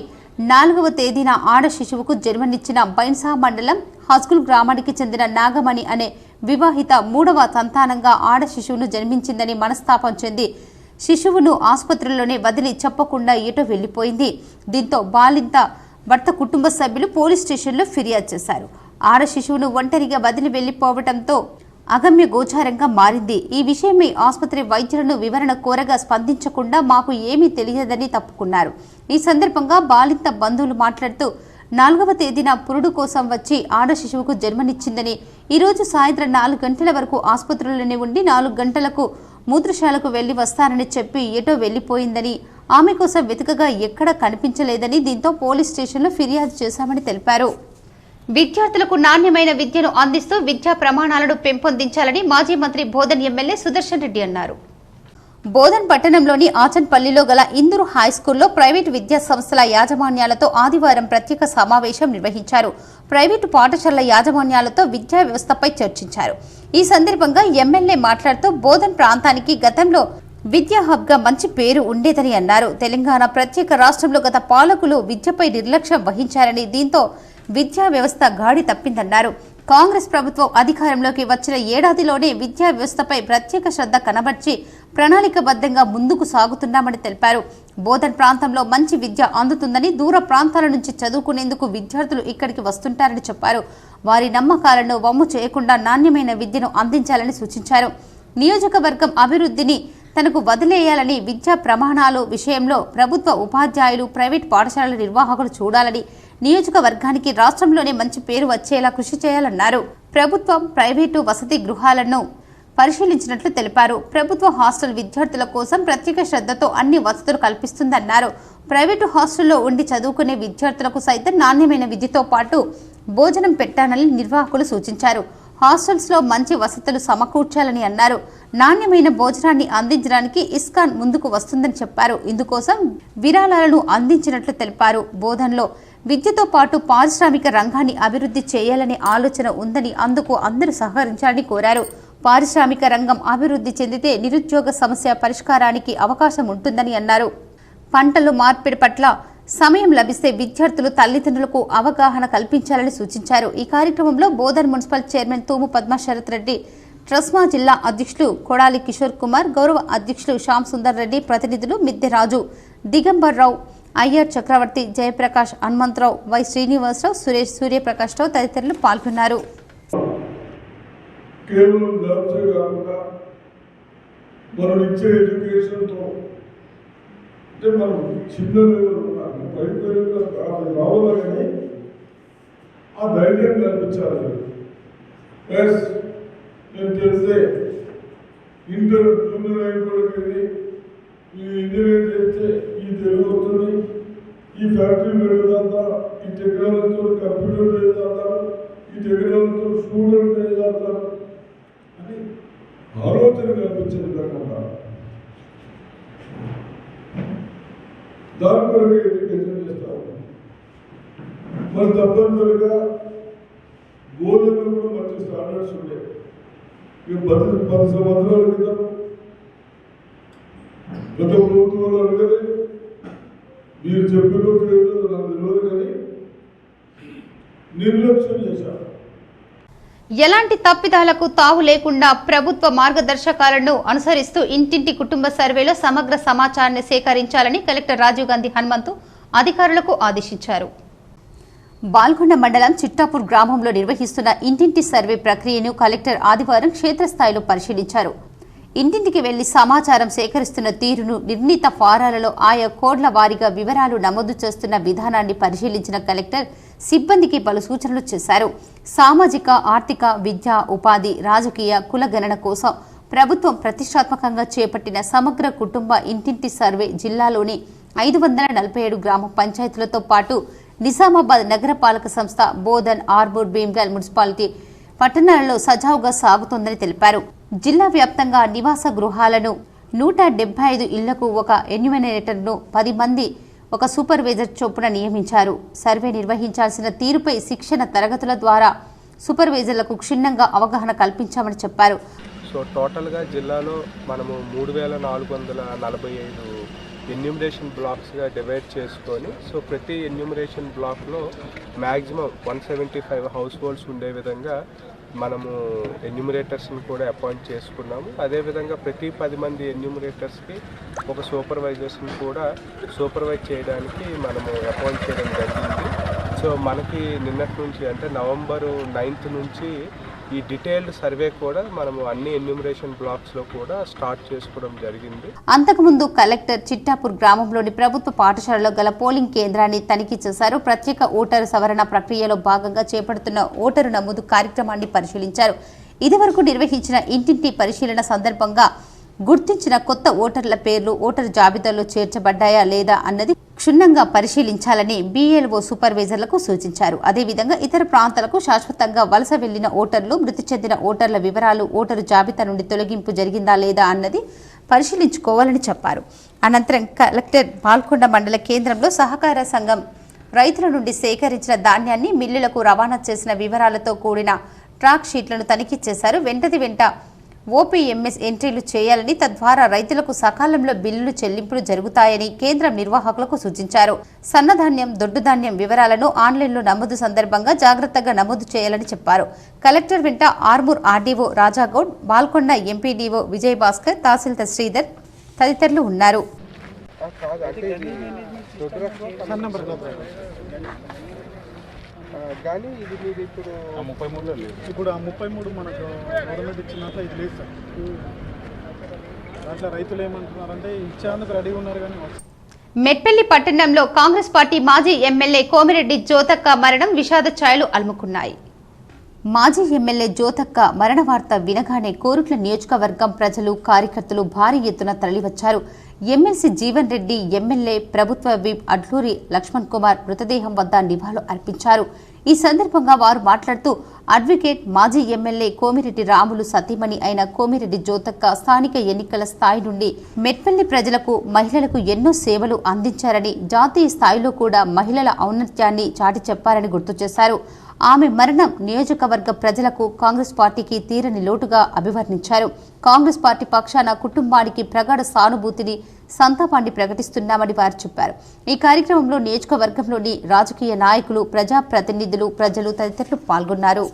[SPEAKER 1] 4వ తేదీన ఆడ శిశువుకు జన్మనిచ్చిన బైన్సా మండలం హస్గుల్ గ్రామానికి చెందిన నాగమణి అనే వివాహిత 3వ సంతానంగా ఆడ శిశువును జన్మించిందని మనస్తాపం చెంది శిశువును ఆసుపత్రిలోనే వదిలి చెప్పకుండా ఎటో వెళ్లిపోయింది. దీంతో బాలింత భర్త కుటుంబ సభ్యులు పోలీస్ స్టేషన్లో ఫిర్యాదు చేశారు. ఆడ శిశువును ఒంటరిగా వదిలి వెళ్లిపోవడంతో అగమ్య గోచారంగా మారింది. ఈ విషయమై ఆసుపత్రి వైద్యులను వివరణ కోరగా స్పందించకుండా మాకు ఏమీ తెలియదని తప్పుకున్నారు. ఈ సందర్భంగా బాలింత బంధువులు మాట్లాడుతూ 4వ తేదీన పురుడు కోసం వచ్చి ఆడ శిశువుకు జన్మనిచ్చిందని, ఈరోజు సాయంత్రం 4 గంటల వరకు ఆసుపత్రిలోనే ఉండి 4 గంటలకు మూత్రశాలకు వెళ్లి వస్తానని చెప్పి ఎటో వెళ్లిపోయిందని, ఆమె కోసం వెతకగా ఎక్కడా కనిపించలేదని, దీంతో పోలీస్ స్టేషన్లో ఫిర్యాదు చేశామని తెలిపారు. విద్యార్థులకు నాణ్యమైన విద్యను అందిస్తూ విద్యా ప్రమాణాలను పెంపొందించాలని మాజీ మంత్రి బోధన్ ఎమ్మెల్యే సుదర్శన్ రెడ్డి అన్నారు. బోధన్ పట్టణంలోని ఆచన్పల్లిలో గల ఇందూరు హైస్కూల్లో ప్రైవేటు విద్యా సంస్థల యాజమాన్యాలతో ఆదివారం ప్రత్యేక సమావేశం నిర్వహించారు. ప్రైవేటు పాఠశాలల యాజమాన్యాలతో విద్యా వ్యవస్థపై చర్చించారు. ఈ సందర్భంగా ఎమ్మెల్యే మాట్లాడుతూ బోధన్ ప్రాంతానికి గతంలో విద్యా హబ్గా మంచి పేరు ఉండేదని అన్నారు. తెలంగాణ ప్రత్యేక రాష్ట్రంలో గత పాలకులు విద్యపై నిర్లక్ష్యం వహించారని, దీంతో విద్యా వ్యవస్థ గాడి తప్పిందన్నారు. కాంగ్రెస్ ప్రభుత్వం అధికారంలోకి వచ్చిన ఏడాదిలోనే విద్యా వ్యవస్థపై ప్రత్యేక శ్రద్ధ కనబర్చి ప్రణాళికబద్ధంగా ముందుకు సాగుతున్నామని తెలిపారు. బోధన్ ప్రాంతంలో మంచి విద్య అందుతుందని, దూర ప్రాంతాల నుంచి చదువుకునేందుకు విద్యార్థులు ఇక్కడికి వస్తుంటారని చెప్పారు. వారి నమ్మకాలను వమ్ము చేయకుండా నాణ్యమైన విద్యను అందించాలని సూచించారు. నియోజకవర్గం అభివృద్ధిని తనకు వదిలేయాలని, విద్యా ప్రమాణాలు విషయంలో ప్రభుత్వ ఉపాధ్యాయులు, ప్రైవేట్ పాఠశాలల నిర్వాహకులు చూడాలని, నియోజకవర్గానికి రాష్ట్రంలోనే మంచి పేరు వచ్చేలా కృషి చేయాలన్నారు. ప్రభుత్వం ప్రైవేటు వసతి గృహాలను పరిశీలించినట్లు తెలిపారు. ప్రభుత్వ హాస్టల్ విద్యార్థుల కోసం ప్రత్యేక శ్రద్ధతో అన్ని వసతులు కల్పిస్తుందన్నారు. ప్రైవేటు హాస్టల్లో ఉండి చదువుకునే విద్యార్థులకు సైతం నాణ్యమైన విద్యతో పాటు భోజనం పెట్టాలని నిర్వాహకులు సూచించారు. హాస్టల్స్ లో మంచి వసతులు సమకూర్చాలని అన్నారు. నాణ్యమైన భోజనాన్ని అందించడానికి ఇస్కాన్ ముందుకు వస్తుందని చెప్పారు. ఇందుకోసం విరాళాలను అందించినట్లు తెలిపారు. బోధన్లో విద్యతో పాటు పారిశ్రామిక రంగాన్ని అభివృద్ధి చేయాలనే ఆలోచన ఉందని, అందుకు అందరూ సహకరించాలని కోరారు. పారిశ్రామిక రంగం అభివృద్ధి చెందితే నిరుద్యోగ సమస్య పరిష్కారానికి అవకాశం ఉంటుందని అన్నారు. పంటలు మార్పిడి పట్ల సమయం లభిస్తే విద్యార్థులు, తల్లిదండ్రులకు అవగాహన కల్పించాలని సూచించారు. ఈ కార్యక్రమంలో బోధన్ మున్సిపల్ చైర్మన్ తూము పద్మశరత్ రెడ్డి, ట్రస్మా జిల్లా అధ్యక్షులు కొడాలి కిషోర్ కుమార్, గౌరవ అధ్యక్షులు శ్యామ్ సుందర్ రెడ్డి, ప్రతినిధులు మిద్దె రాజు, దిగంబర్ రావు, అయ్యర్ చక్రవర్తి, జయప్రకాష్, హనుమంతరావు, వై శ్రీనివాసరావు, సురేష్, సూర్యప్రకాష్ రావు తదితరులు పాల్గొన్నారు.
[SPEAKER 6] కేవలం జాబ్సే కాకుండా మనం ఇచ్చే ఎడ్యుకేషన్తో అంటే మనం చిన్న లెవెల్ పైపైగా రావాలని ఆ ధైర్యం కల్పించాలి. ప్లస్ నేను తెలిస్తే ఇంటర్ జూనియర్ అయిపోయింది, ఈ ఇంజనీర్ చేస్తే ఈ తెలుగు వస్తుంది, ఈ ఫ్యాక్టరీ పెడదా, ఈ టెక్నాలజీతో కంప్యూటర్ చేద్దాం, ఈ టెక్నాలజీతో స్టూడెంట్ చేద్దాం అని ఆలోచన కల్పించదు కాకుండా దాని కొరకు ఎడ్యుకేషన్ చేస్తాం. మరి తప్పనిసరిగా బోధనలో కూడా మంచి స్టాండర్డ్స్ ఉండే. ఇక 10 సంవత్సరాల క్రితం గత ప్రభుత్వంలో అడగలే, మీరు చెప్పినట్టు నాకు తెలియదు కానీ నిర్లక్ష్యం చేశారు.
[SPEAKER 1] ఎలాంటి తప్పిదాలకు తావు లేకుండా ప్రభుత్వ మార్గదర్శకాలను అనుసరిస్తూ ఇంటింటి కుటుంబ సర్వేలో సమగ్ర సమాచారాన్ని సేకరించాలని కలెక్టర్ రాజీవ్ గాంధీ హనుమంతు అధికారులకు ఆదేశించారు. బాల్కొండ మండలం చిట్టాపూర్ గ్రామంలో నిర్వహిస్తున్న ఇంటింటి సర్వే ప్రక్రియను కలెక్టర్ ఆదివారం క్షేత్రస్థాయిలో పరిశీలించారు. ఇంటింటికి వెళ్లి సమాచారం సేకరిస్తున్న తీరును, నిర్ణీత ఫారాలలో ఆయా కోడ్ల వారీగా వివరాలు నమోదు చేస్తున్న విధానాన్ని పరిశీలించిన కలెక్టర్ సిబ్బందికి పలు సూచనలు చేశారు. సామాజిక, ఆర్థిక, విద్యా, ఉపాధి, రాజకీయ, కుల గణన కోసం ప్రభుత్వం ప్రతిష్టాత్మకంగా చేపట్టిన సమగ్ర కుటుంబ ఇంటింటి సర్వే జిల్లాలోని 547 గ్రామ పంచాయతీలతో పాటు నిజామాబాద్ నగరపాలక సంస్థ, బోధన్, ఆర్మూర్, భీమ్గల్ మున్సిపాలిటీ పట్టణాలలో సజావుగా సాగుతోందని తెలిపారు. జిల్లా వ్యాప్తంగా నివాస గృహాలను 175 ఇళ్లకు ఒక ఎన్యూమినేటర్ను, 10 మంది ఒక సూపర్వైజర్ చొప్పున నియమించారు. సర్వే నిర్వహించాల్సిన తీరుపై శిక్షణ తరగతుల ద్వారా సూపర్వైజర్లకు క్షుణ్ణంగా అవగాహన కల్పించామని చెప్పారు.
[SPEAKER 13] సో టోటల్గా జిల్లాలో మనము 3445 ఎన్యూమరేషన్ బ్లాక్స్గా డివైడ్ చేసుకొని, సో ప్రతి ఎన్యూమరేషన్ బ్లాక్లో మ్యాక్సిమం 175 హౌస్ హోల్డ్స్ ఉండే విధంగా మనము ఎన్యూమరేటర్స్ని కూడా అపాయింట్ చేసుకున్నాము. అదేవిధంగా ప్రతి 10 మంది ఎన్యూమరేటర్స్కి ఒక సూపర్వైజర్స్ని కూడా సూపర్వైజ్ చేయడానికి మనము అపాయింట్ చేయడం జరిగింది. సో మనకి నిన్నటి నుంచి అంటే November 9th నుంచి ఈ డీటెయిల్డ్ సర్వే కూడా మనము అన్ని ఎన్యూమరేషన్ బ్లాక్స్ లో కూడా స్టార్ట్ చేసుకోవడం జరిగింది.
[SPEAKER 1] అంతకుముందు కలెక్టర్ చిట్టాపూర్ గ్రామంలోని ప్రభుత్వ పాఠశాలలో గల పోలింగ్ కేంద్రాన్ని తనిఖీ చేశారు. ప్రత్యేక ఓటరు సవరణ ప్రక్రియలో భాగంగా చేపడుతున్న ఓటరు నమోదు కార్యక్రమాన్ని పరిశీలించారు. ఇదివరకు నిర్వహించిన ఇంటింటి పరిశీలన సందర్భంగా గుర్తించిన కొత్త ఓటర్ల పేర్లు ఓటరు జాబితాలో చేర్చబడ్డాయా లేదా అన్నది క్షుణ్ణంగా పరిశీలించాలని BLO సూపర్వైజర్లకు సూచించారు. అదేవిధంగా ఇతర ప్రాంతాలకు శాశ్వతంగా వలస వెళ్లిన ఓటర్లు, మృతి చెందిన ఓటర్ల వివరాలు ఓటరు జాబితా నుండి తొలగింపు జరిగిందా లేదా అన్నది పరిశీలించుకోవాలని చెప్పారు. అనంతరం కలెక్టర్ బాల్కొండ మండల కేంద్రంలో సహకార సంఘం రైతుల నుండి సేకరించిన ధాన్యాన్ని మిల్లులకు రవాణా చేసిన వివరాలతో కూడిన ట్రాక్ షీట్లను తనిఖీ చేశారు. వెంట ఓపీఎంఎస్ ఎంట్రీలు చేయాలని, తద్వారా రైతులకు సకాలంలో బిల్లులు చెల్లింపులు జరుగుతాయని కేంద్రం నిర్వాహకులకు సూచించారు. సన్నధాన్యం, దొడ్డుధాన్యం వివరాలను ఆన్లైన్లో నమోదు సందర్భంగా జాగ్రత్తగా నమోదు చేయాలని చెప్పారు. కలెక్టర్ వెంట ఆర్మూర్ ఆర్డీఓ రాజాగౌడ్, బాల్కొండ ఎంపీడీఓ విజయభాస్కర్, తహసీల్దార్ శ్రీధర్ తదితరులు ఉన్నారు.
[SPEAKER 13] కానీ ఇది మీరు ఇప్పుడు
[SPEAKER 8] 33లో లేదు. ఇప్పుడు ఆ 33 మనకు గవర్నమెంట్ ఇచ్చినంత ఇది లేదు సార్. దాంట్లో రైతులు ఏమంటున్నారంటే ఇచ్చేందుకు రెడీగా ఉన్నారు కానీ.
[SPEAKER 1] మెట్పల్లి పట్టణంలో కాంగ్రెస్ పార్టీ మాజీ ఎమ్మెల్యే కోమిరెడ్డి జ్యోతక్క మరణం విషాద ఛాయలు అలుముకున్నాయి. మాజీ ఎమ్మెల్యే జ్యోతక్క మరణ వార్త వినగానే కోరుట్ల నియోజకవర్గం ప్రజలు, కార్యకర్తలు భారీ ఎత్తున తరలివచ్చారు. ఎమ్మెల్సీ జీవన్ రెడ్డి, ఎమ్మెల్యే ప్రభుత్వ విప్ అడ్లూరి లక్ష్మణ్ కుమార్ మృతదేహం వద్ద నివాళులు అర్పించారు. ఈ సందర్భంగా వారు మాట్లాడుతూ అడ్వకేట్, మాజీ ఎమ్మెల్యే కోమిరెడ్డి రాములు సతీమణి అయిన కోమిరెడ్డి జ్యోతక్క స్థానిక ఎన్నికల స్థాయి నుండి మెట్పల్లి ప్రజలకు, మహిళలకు ఎన్నో సేవలు అందించారని, జాతీయ స్థాయిలో కూడా మహిళల ఔన్నత్యాన్ని చాటి చెప్పారని గుర్తు చేశారు. ఆమె మరణం నియోజకవర్గ ప్రజలకు, కాంగ్రెస్ పార్టీకి తీరని లోటుగా అభివర్ణించారు. కాంగ్రెస్ పార్టీ పక్షాన కుటుంబానికి ప్రగాఢ సానుభూతిని, సంతాపాన్ని ప్రకటిస్తున్నామని వారు చెప్పారు. ఈ కార్యక్రమంలో నియోజకవర్గంలోని రాజకీయ నాయకులు, ప్రజాప్రతినిధులు, ప్రజలు తదితరులు పాల్గొన్నారు.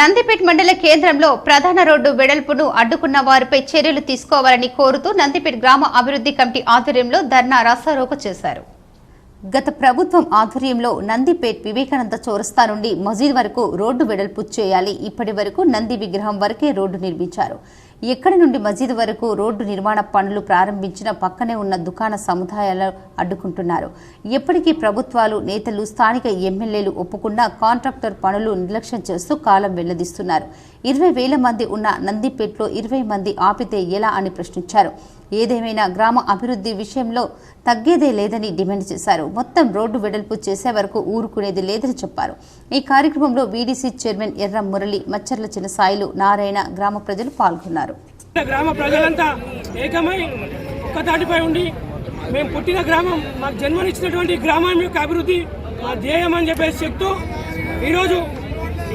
[SPEAKER 1] నందిపేట మండల కేంద్రంలో ప్రధాన రోడ్డు వెడల్పును అడ్డుకున్న వారిపై చర్యలు తీసుకోవాలని కోరుతూ నందిపేట గ్రామ అభివృద్ధి కమిటీ ఆధ్వర్యంలో ధర్నా రాస్తారోకో చేశారు. గత ప్రభుత్వం ఆధ్వర్యంలో నందిపేట్ వివేకానంద చౌరస్తా నుండి మసీద్ వరకు రోడ్డు వెడల్పు చేయాలి. ఇప్పటి వరకు నంది విగ్రహం వరకే రోడ్డు నిర్మించారు. ఎక్కడి నుండి మసీద్ వరకు రోడ్డు నిర్మాణ పనులు ప్రారంభించిన పక్కనే ఉన్న దుకాణ సముదాయాలు అడ్డుకుంటున్నారు. ఎప్పటికీ ప్రభుత్వాలు, నేతలు, స్థానిక ఎమ్మెల్యేలు ఒప్పుకున్నా కాంట్రాక్టర్ పనులు నిర్లక్ష్యం చేస్తూ కాలం వెళ్లదీస్తున్నారు. 20,000 మంది ఉన్న నందిపేట్లో 20 మంది ఆపితే ఎలా అని ప్రశ్నించారు. ఏదేమైనా గ్రామ అభివృద్ధి విషయంలో తగ్గేదే లేదని డిమాండ్ చేశారు. మొత్తం రోడ్డు వెడల్పు చేసే వరకు ఊరుకునేది లేదని చెప్పారు. ఈ కార్యక్రమంలో వీడీసీ చైర్మన్ ఎర్ర మురళి, మచ్చర్ల చిన్నసాయిలు, నారాయణ, గ్రామ ప్రజలు పాల్గొన్నారు.
[SPEAKER 14] గ్రామ ప్రజలంతా ఏకమై ఒక్కతాటిపై ఉండి మేము పుట్టిన గ్రామం, మాకు జన్మనిచ్చినటువంటి గ్రామం యొక్క అభివృద్ధి మా ధ్యేయం అని చెప్పేసి చెప్తూ ఈరోజు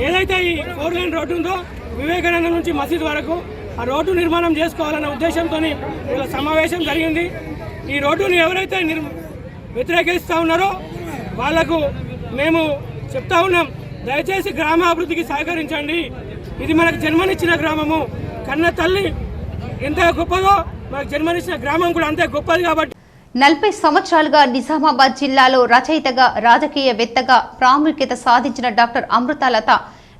[SPEAKER 14] ఏదైతే ఈ 4 లైన్ రోడ్డు ఉందో వివేకానంద నుంచి మసీద్ వరకు ఆ రోడ్డు నిర్మాణం చేసుకోవాలన్న ఉద్దేశంతో ఇలా సమావేశం జరిగింది. ఈ రోడ్డుని ఎవరైతే వ్యతిరేకిస్తూ ఉన్నారో వాళ్లకు మేము చెప్తా ఉన్నాం, దయచేసి గ్రామ అభివృద్ధికి సహకరించండి. ఇది మనకు జన్మనిచ్చిన గ్రామము, కన్న తల్లి ఎంత గొప్పదో మనకు జన్మనిచ్చిన గ్రామం కూడా అంతే గొప్పది. కాబట్టి
[SPEAKER 1] 40 సంవత్సరాలుగా నిజామాబాద్ జిల్లాలో రచయితగా, రాజకీయవేత్తగా ప్రాముఖ్యత సాధించిన డాక్టర్ అమృతలత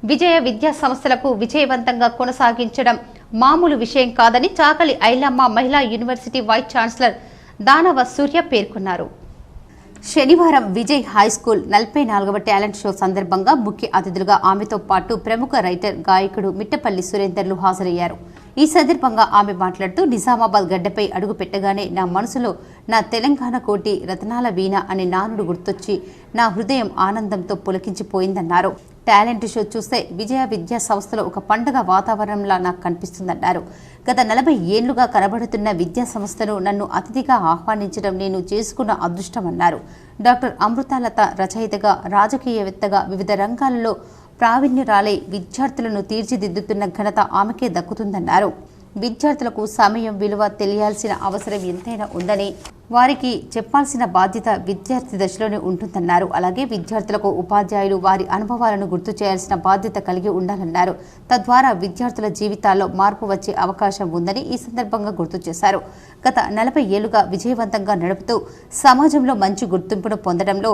[SPEAKER 1] విజయ విద్యా సంస్థలకు విజయవంతంగా కొనసాగించడం మామూలు విషయం కాదని చాకలి ఐలమ్మ మహిళా యూనివర్సిటీ వైస్ ఛాన్సలర్ దానవ సూర్య పేర్కొన్నారు. శనివారం విజయ్ హైస్కూల్ 44వ టాలెంట్ షో సందర్భంగా ముఖ్య అతిథులుగా ఆమెతో పాటు ప్రముఖ రైటర్, గాయకుడు మిట్టపల్లి సురేందర్లు హాజరయ్యారు. ఈ సందర్భంగా ఆమె మాట్లాడుతూ నిజామాబాద్ గడ్డపై అడుగు పెట్టగానే నా మనసులో నా తెలంగాణ కోటి రతనాల వీణ అనే నానుడు గుర్తొచ్చి నా హృదయం ఆనందంతో పులకించిపోయిందన్నారు. టాలెంట్ షో చూస్తే విజయ విద్యా సంస్థలో ఒక పండుగ వాతావరణంలా నాకు కనిపిస్తుందన్నారు. గత 40 ఏళ్లుగా కనబడుతున్న విద్యా సంస్థను నన్ను అతిథిగా ఆహ్వానించడం నేను చేసుకున్న అదృష్టమన్నారు. డాక్టర్ అమృతలత రచయితగా, రాజకీయవేత్తగా వివిధ రంగాలలో ప్రావీణ్యురాలై విద్యార్థులను తీర్చిదిద్దుతున్న ఘనత ఆమెకే దక్కుతుందన్నారు. విద్యార్థులకు సమయం విలువ తెలియాల్సిన అవసరం ఎంతైనా ఉందని, వారికి చెప్పాల్సిన బాధ్యత విద్యార్థి దశలోనే ఉంటుందన్నారు. అలాగే విద్యార్థులకు ఉపాధ్యాయులు వారి అనుభవాలను గుర్తు చేయాల్సిన బాధ్యత కలిగి ఉండాలన్నారు. తద్వారా విద్యార్థుల జీవితాల్లో మార్పు వచ్చే అవకాశం ఉందని ఈ సందర్భంగా గుర్తు చేశారు. గత 40 ఏళ్లుగా విజయవంతంగా నడుపుతూ సమాజంలో మంచి గుర్తింపును పొందడంలో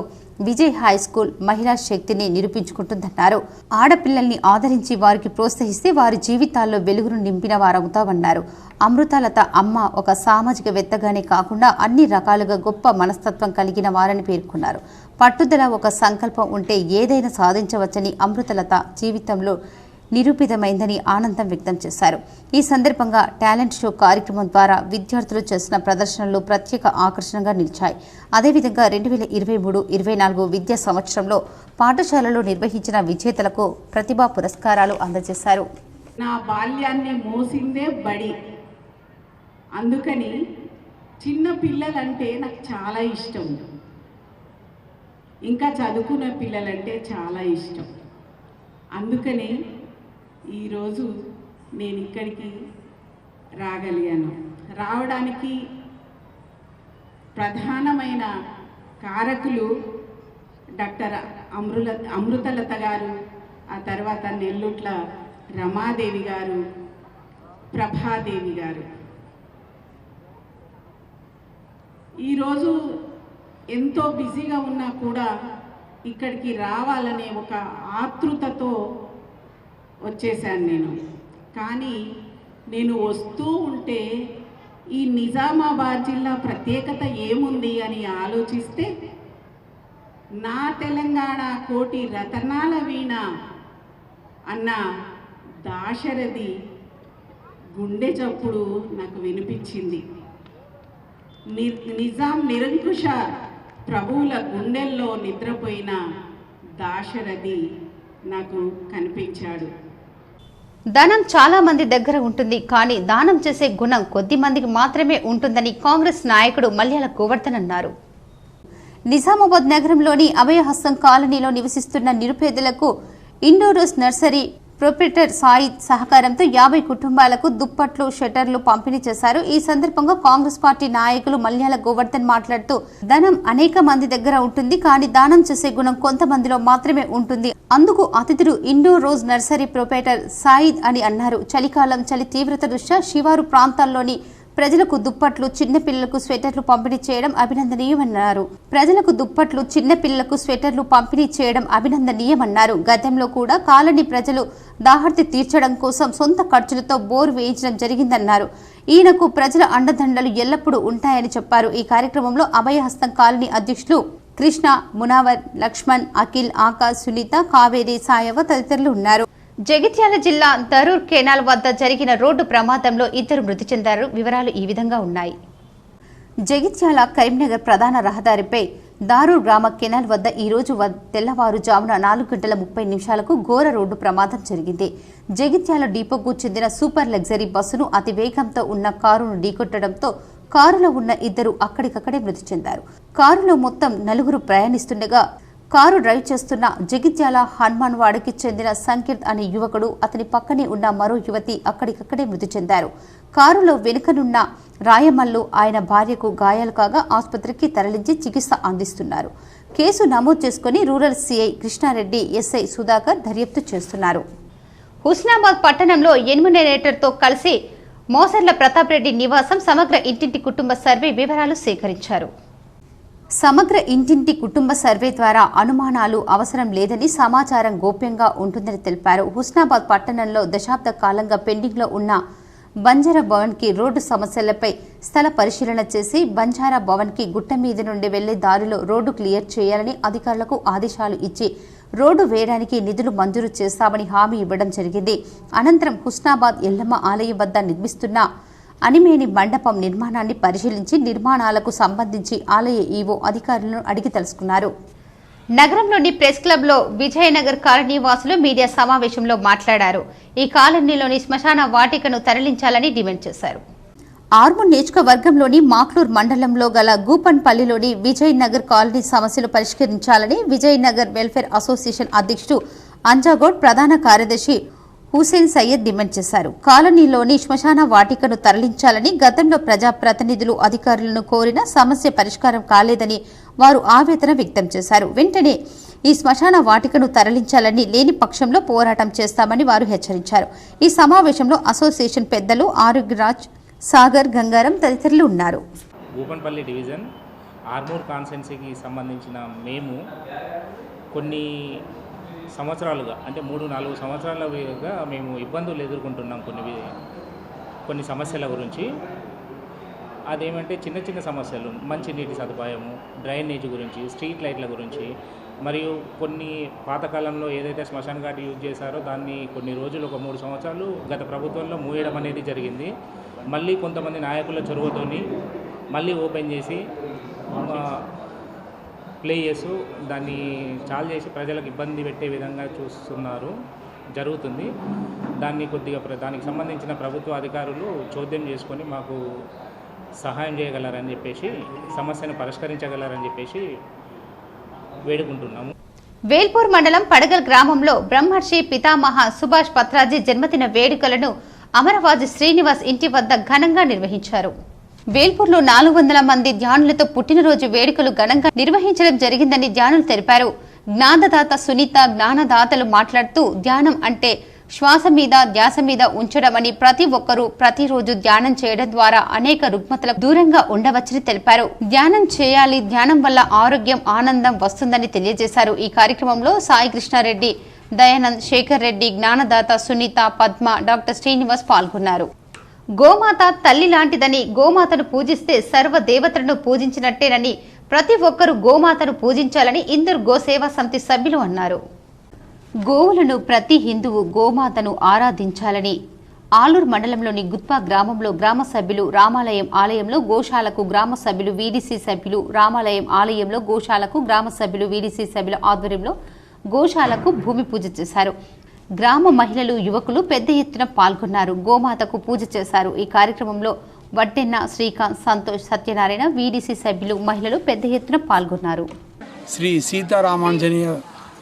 [SPEAKER 1] విజయ్ హైస్కూల్ మహిళా శక్తిని నిరూపించుకుంటుందన్నారు. ఆడపిల్లల్ని ఆదరించి వారికి ప్రోత్సహిస్తే వారి జీవితాల్లో వెలుగును నింపిన వారవుతామన్నారు. అమృతలత అమ్మ ఒక సామాజికవేత్తగానే కాకుండా అన్ని రకాలుగా గొప్ప మనస్తత్వం కలిగిన వారని పేర్కొన్నారు. పట్టుదల, ఒక సంకల్పం ఉంటే ఏదైనా సాధించవచ్చని అమృతలత జీవితంలో నిరూపితమైందని ఆనందం వ్యక్తం చేశారు. ఈ సందర్భంగా టాలెంట్ షో కార్యక్రమం ద్వారా విద్యార్థులు చేసిన ప్రదర్శనలు ప్రత్యేక ఆకర్షణగా నిలిచాయి. అదేవిధంగా 2023-24 విద్యా సంవత్సరంలో పాఠశాలలో నిర్వహించిన విజేతలకు ప్రతిభా పురస్కారాలు అందజేశారు.
[SPEAKER 15] నా బాల్యాన్ని మోసిందే బడి, అందుకని చిన్న పిల్లలంటే నాకు చాలా ఇష్టం, ఇంకా చదువుకునే పిల్లలంటే చాలా ఇష్టం. అందుకని ఈరోజు నేను ఇక్కడికి రాగలిగాను. రావడానికి ప్రధానమైన కారకులు డాక్టర్ అమృతలత గారు, ఆ తర్వాత నెల్లుట్ల రమాదేవి గారు, ప్రభాదేవి గారు. ఈరోజు ఎంతో బిజీగా ఉన్నా కూడా ఇక్కడికి రావాలనే ఒక ఆతృతతో వచ్చేసాను నేను. కానీ నేను వస్తూ ఉంటే ఈ నిజామాబాద్ జిల్లా ప్రత్యేకత ఏముంది అని ఆలోచిస్తే నా తెలంగాణ కోటి రతనాల వీణ అన్న దాశరథి గుండె చప్పుడు నాకు వినిపించింది. నిజాం నిరంకుశ ప్రభువుల గుండెల్లో నిద్రపోయిన దాశరథి నాకు కనిపించాడు.
[SPEAKER 1] ధనం చాలా మంది దగ్గర ఉంటుంది, కానీ దానం చేసే గుణం కొద్ది మందికి మాత్రమే ఉంటుందని కాంగ్రెస్ నాయకుడు మల్యాల గోవర్ధన్ అన్నారు. నిజామాబాద్ నగరంలోని అభయహస్తం కాలనీలో నివసిస్తున్న నిరుపేదలకు ఇండోరోస్ నర్సరీ ప్రొప్రైటర్ సాయిద్ సహకారంతో 50 కుటుంబాలకు దుప్పట్లు, షట్టర్లు పంపిణీ చేశారు. ఈ సందర్భంగా కాంగ్రెస్ పార్టీ నాయకులు మల్యాల గోవర్ధన్ మాట్లాడుతూ, ధనం అనేక మంది దగ్గర ఉంటుంది, కానీ దానం చేసే గుణం కొంతమందిలో మాత్రమే ఉంటుంది. అందుకు అతిథులు ఇండోరోజ్ నర్సరీ ప్రొప్రైటర్ సాయిద్ అని అన్నారు. చలికాలం చలి తీవ్రత దృష్ట్యా శివారు ప్రాంతాల్లోని ప్రజలకు దుప్పట్లు, చిన్నపిల్లలకు స్వెటర్లు పంపిణీ చేయడం అభినందనీయమన్నారు. గతంలో కూడా కాలనీ ప్రజలు దాహర్తి తీర్చడం కోసం సొంత ఖర్చులతో బోరు వేయించడం జరిగిందన్నారు. ఈయనకు ప్రజల అండదండలు ఎల్లప్పుడూ ఉంటాయని చెప్పారు. ఈ కార్యక్రమంలో అభయహస్తం కాలనీ అధ్యక్షులు కృష్ణ, మునావర్, లక్ష్మణ్, అఖిల్, ఆకాశ్, సునీత, కావేరి, సాయవ తదితరులు ఉన్నారు. జగిత్యాల జిల్లా దరూర్ కెనాల్ వద్ద జరిగిన రోడ్డు ప్రమాదంలో 2 మృతి చెందారు. వివరాలు ఈ విధంగా ఉన్నాయి. జగిత్యాల కరీంనగర్ ప్రధాన రహదారిపై దారూర్ గ్రామ కెనాల్ వద్ద ఈ రోజు తెల్లవారుజామున 4:30 ఘోర రోడ్డు ప్రమాదం జరిగింది. జగిత్యాల డిపోకు చెందిన సూపర్ లగ్జరీ బస్సును అతి వేగంతో ఉన్న కారును ఢీకొట్టడంతో కారులో ఉన్న 2 అక్కడికక్కడే మృతి చెందారు. కారులో మొత్తం 4 ప్రయాణిస్తుండగా కారు డ్రైవ్ చేస్తున్న జగిత్యాల హనుమాన్వాడకి చెందిన సంకీర్త్ అనే యువకుడు, అతని పక్కనే ఉన్న మరో యువతి అక్కడికక్కడే మృతి చెందారు. కారులో వెనుకనున్న రాయమల్లు, ఆయన భార్యకు గాయాలు కాగా ఆసుపత్రికి తరలించి చికిత్స అందిస్తున్నారు. కేసు నమోదు చేసుకుని rural CI Krishnareddy, SI Sudhakar దర్యాప్తు చేస్తున్నారు. హుస్నాబాద్ పట్టణంలో ఎన్యూమరేటర్తో కలిసి మోసర్ల ప్రతాప్ రెడ్డి నివాసం సమగ్ర ఇంటింటి కుటుంబ సర్వే వివరాలు సేకరించారు. సమగ్ర ఇంటింటి కుటుంబ సర్వే ద్వారా అనుమానాలు అవసరం లేదని, సమాచారం గోప్యంగా ఉంటుందని తెలిపారు. హుస్నాబాద్ పట్టణంలో దశాబ్ద కాలంగా పెండింగ్లో ఉన్న బంజారా భవన్కి రోడ్డు సమస్యలపై స్థల పరిశీలన చేసి బంజారా భవన్కి గుట్ట మీద నుండి వెళ్లే దారిలో రోడ్డు క్లియర్ చేయాలని అధికారులకు ఆదేశాలు ఇచ్చి రోడ్డు వేయడానికి నిధులు మంజూరు చేస్తామని హామీ ఇవ్వడం జరిగింది. అనంతరం హుస్నాబాద్ ఎల్లమ్మ ఆలయం వద్ద నిర్మిస్తున్న అనిమేని మండపం నిర్మాణాన్ని పరిశీలించి నిర్మాణాలకు సంబంధించి ఆలయ ఈవో అధికారులను అడిగి తెలుసుకున్నారు. నగరంలోని ప్రెస్ క్లబ్లో విజయనగర్ కాలనీ వాసులు మీడియా సమావేశంలో మాట్లాడారు. ఈ కాలనీలోని శ్మశాన వాటికను తరలించాలని డిమాండ్ చేశారు. ఆర్మూర్ నియోజకవర్గంలోని మాక్లూర్ మండలంలో గల గూపన్పల్లిలోని విజయనగర్ కాలనీ సమస్యలు పరిష్కరించాలని విజయనగర్ వెల్ఫేర్ అసోసియేషన్ అధ్యక్షుడు అంజాగౌడ్, ప్రధాన కార్యదర్శి హుసేన్ సయ్యద్ డిమాండ్ చేశారు. కాలనీలోని శ్మశాన వాటికను తరలించాలని గతంలో ప్రజాప్రతినిధులు అధికారులను కోరిన సమస్య పరిష్కారం కాలేదని వారు ఆవేదన వ్యక్తం చేశారు. వెంటనే ఈ శ్మశాన వాటికను తరలించాలని, లేని పక్షంలో పోరాటం చేస్తామని వారు హెచ్చరించారు. ఈ సమావేశంలో అసోసియేషన్ పెద్దలు ఆరోగ్యరాజ్, సాగర్, గంగారం తదితరులు ఉన్నారు.
[SPEAKER 16] గూపన్పల్లి డివిజన్ ఆర్మూర్ కాన్స్టెన్సీకి సంబంధించిన మేము కొన్ని సంవత్సరాలుగా, అంటే 3-4 సంవత్సరాలుగా మేము ఇబ్బందులు ఎదుర్కొంటున్నాం కొన్ని సమస్యల గురించి. అదేమంటే చిన్న చిన్న సమస్యలు, మంచినీటి సదుపాయము, డ్రైనేజ్ గురించి, స్ట్రీట్ లైట్ల గురించి, మరియు కొన్ని పాతకాలంలో ఏదైతే శ్మశాన్ ఘాట్ యూజ్ చేశారో దాన్ని కొన్ని రోజులు, ఒక 3 సంవత్సరాలు గత ప్రభుత్వంలో మూయడం అనేది జరిగింది. మళ్ళీ కొంతమంది నాయకుల చొరవతోని మళ్ళీ ఓపెన్ చేసి ప్లే చేస్తూ దాన్ని చాలు చేసి ప్రజలకు ఇబ్బంది పెట్టే విధంగా జరుగుతుంది. దానికి సంబంధించిన ప్రభుత్వ అధికారులు చోద్యం చేసుకొని మాకు సహాయం చేయగలరని చెప్పేసి, సమస్యను పరిష్కరించగలరని చెప్పేసి వేడుకుంటున్నాము.
[SPEAKER 1] వేల్పూర్ మండలం పడగల్ గ్రామంలో బ్రహ్మర్షి పితామహ సుభాష్ పత్రాజీ జన్మదిన వేడుకలను అమరవాది శ్రీనివాస్ ఇంటి వద్ద ఘనంగా నిర్వహించారు. వేల్పూర్లో 400 మంది ధ్యానులతో పుట్టినరోజు వేడుకలు ఘనంగా నిర్వహించడం జరిగిందని ధ్యానులు తెలిపారు. జ్ఞానదాత సునీత జ్ఞానదాతలు మాట్లాడుతూ ధ్యానం అంటే శ్వాస మీద ధ్యాస మీద ఉంచడమని, ప్రతి ఒక్కరూ ప్రతిరోజు ధ్యానం చేయడం ద్వారా అనేక రుగ్మతలకు దూరంగా ఉండవచ్చని తెలిపారు. ధ్యానం చేయాలి, ధ్యానం వల్ల ఆరోగ్యం ఆనందం వస్తుందని తెలియజేశారు. ఈ కార్యక్రమంలో సాయి కృష్ణారెడ్డి, దయానంద్, శేఖర్ రెడ్డి, జ్ఞానదాత సునీత, పద్మ, డాక్టర్ శ్రీనివాస్ పాల్గొన్నారు. గోమాత తల్లి లాంటిదని, గోమాతను పూజిస్తే సర్వ దేవతలను పూజించినట్టేనని, ప్రతి ఒక్కరూ గోమాతను పూజించాలని ఇందూర్ గోసేవా సమితి సభ్యులు అన్నారు. గోవులను ప్రతి హిందువు గోమాతను ఆరాధించాలని ఆలూరు మండలంలోని గుత్పా గ్రామంలో గ్రామ సభ్యులు రామాలయం ఆలయంలో గోశాలకు గ్రామ సభ్యులు వీడీసీ సభ్యులు రామాలయం ఆలయంలో గోశాలకు గ్రామ సభ్యులు వీడీసీ సభ్యుల ఆధ్వర్యంలో గోశాలకు భూమి పూజ చేశారు. గ్రామ మహిళలు, యువకులు పెద్ద ఎత్తున పాల్గొన్నారు. గోమాతకు పూజ చేశారు. ఈ కార్యక్రమంలో వడ్డెన్న, శ్రీకాంత్, సంతోష్, సత్యనారాయణ, వీడీసీ సభ్యులు, మహిళలు పెద్ద ఎత్తున పాల్గొన్నారు.
[SPEAKER 17] శ్రీ సీతారామాంజనేయ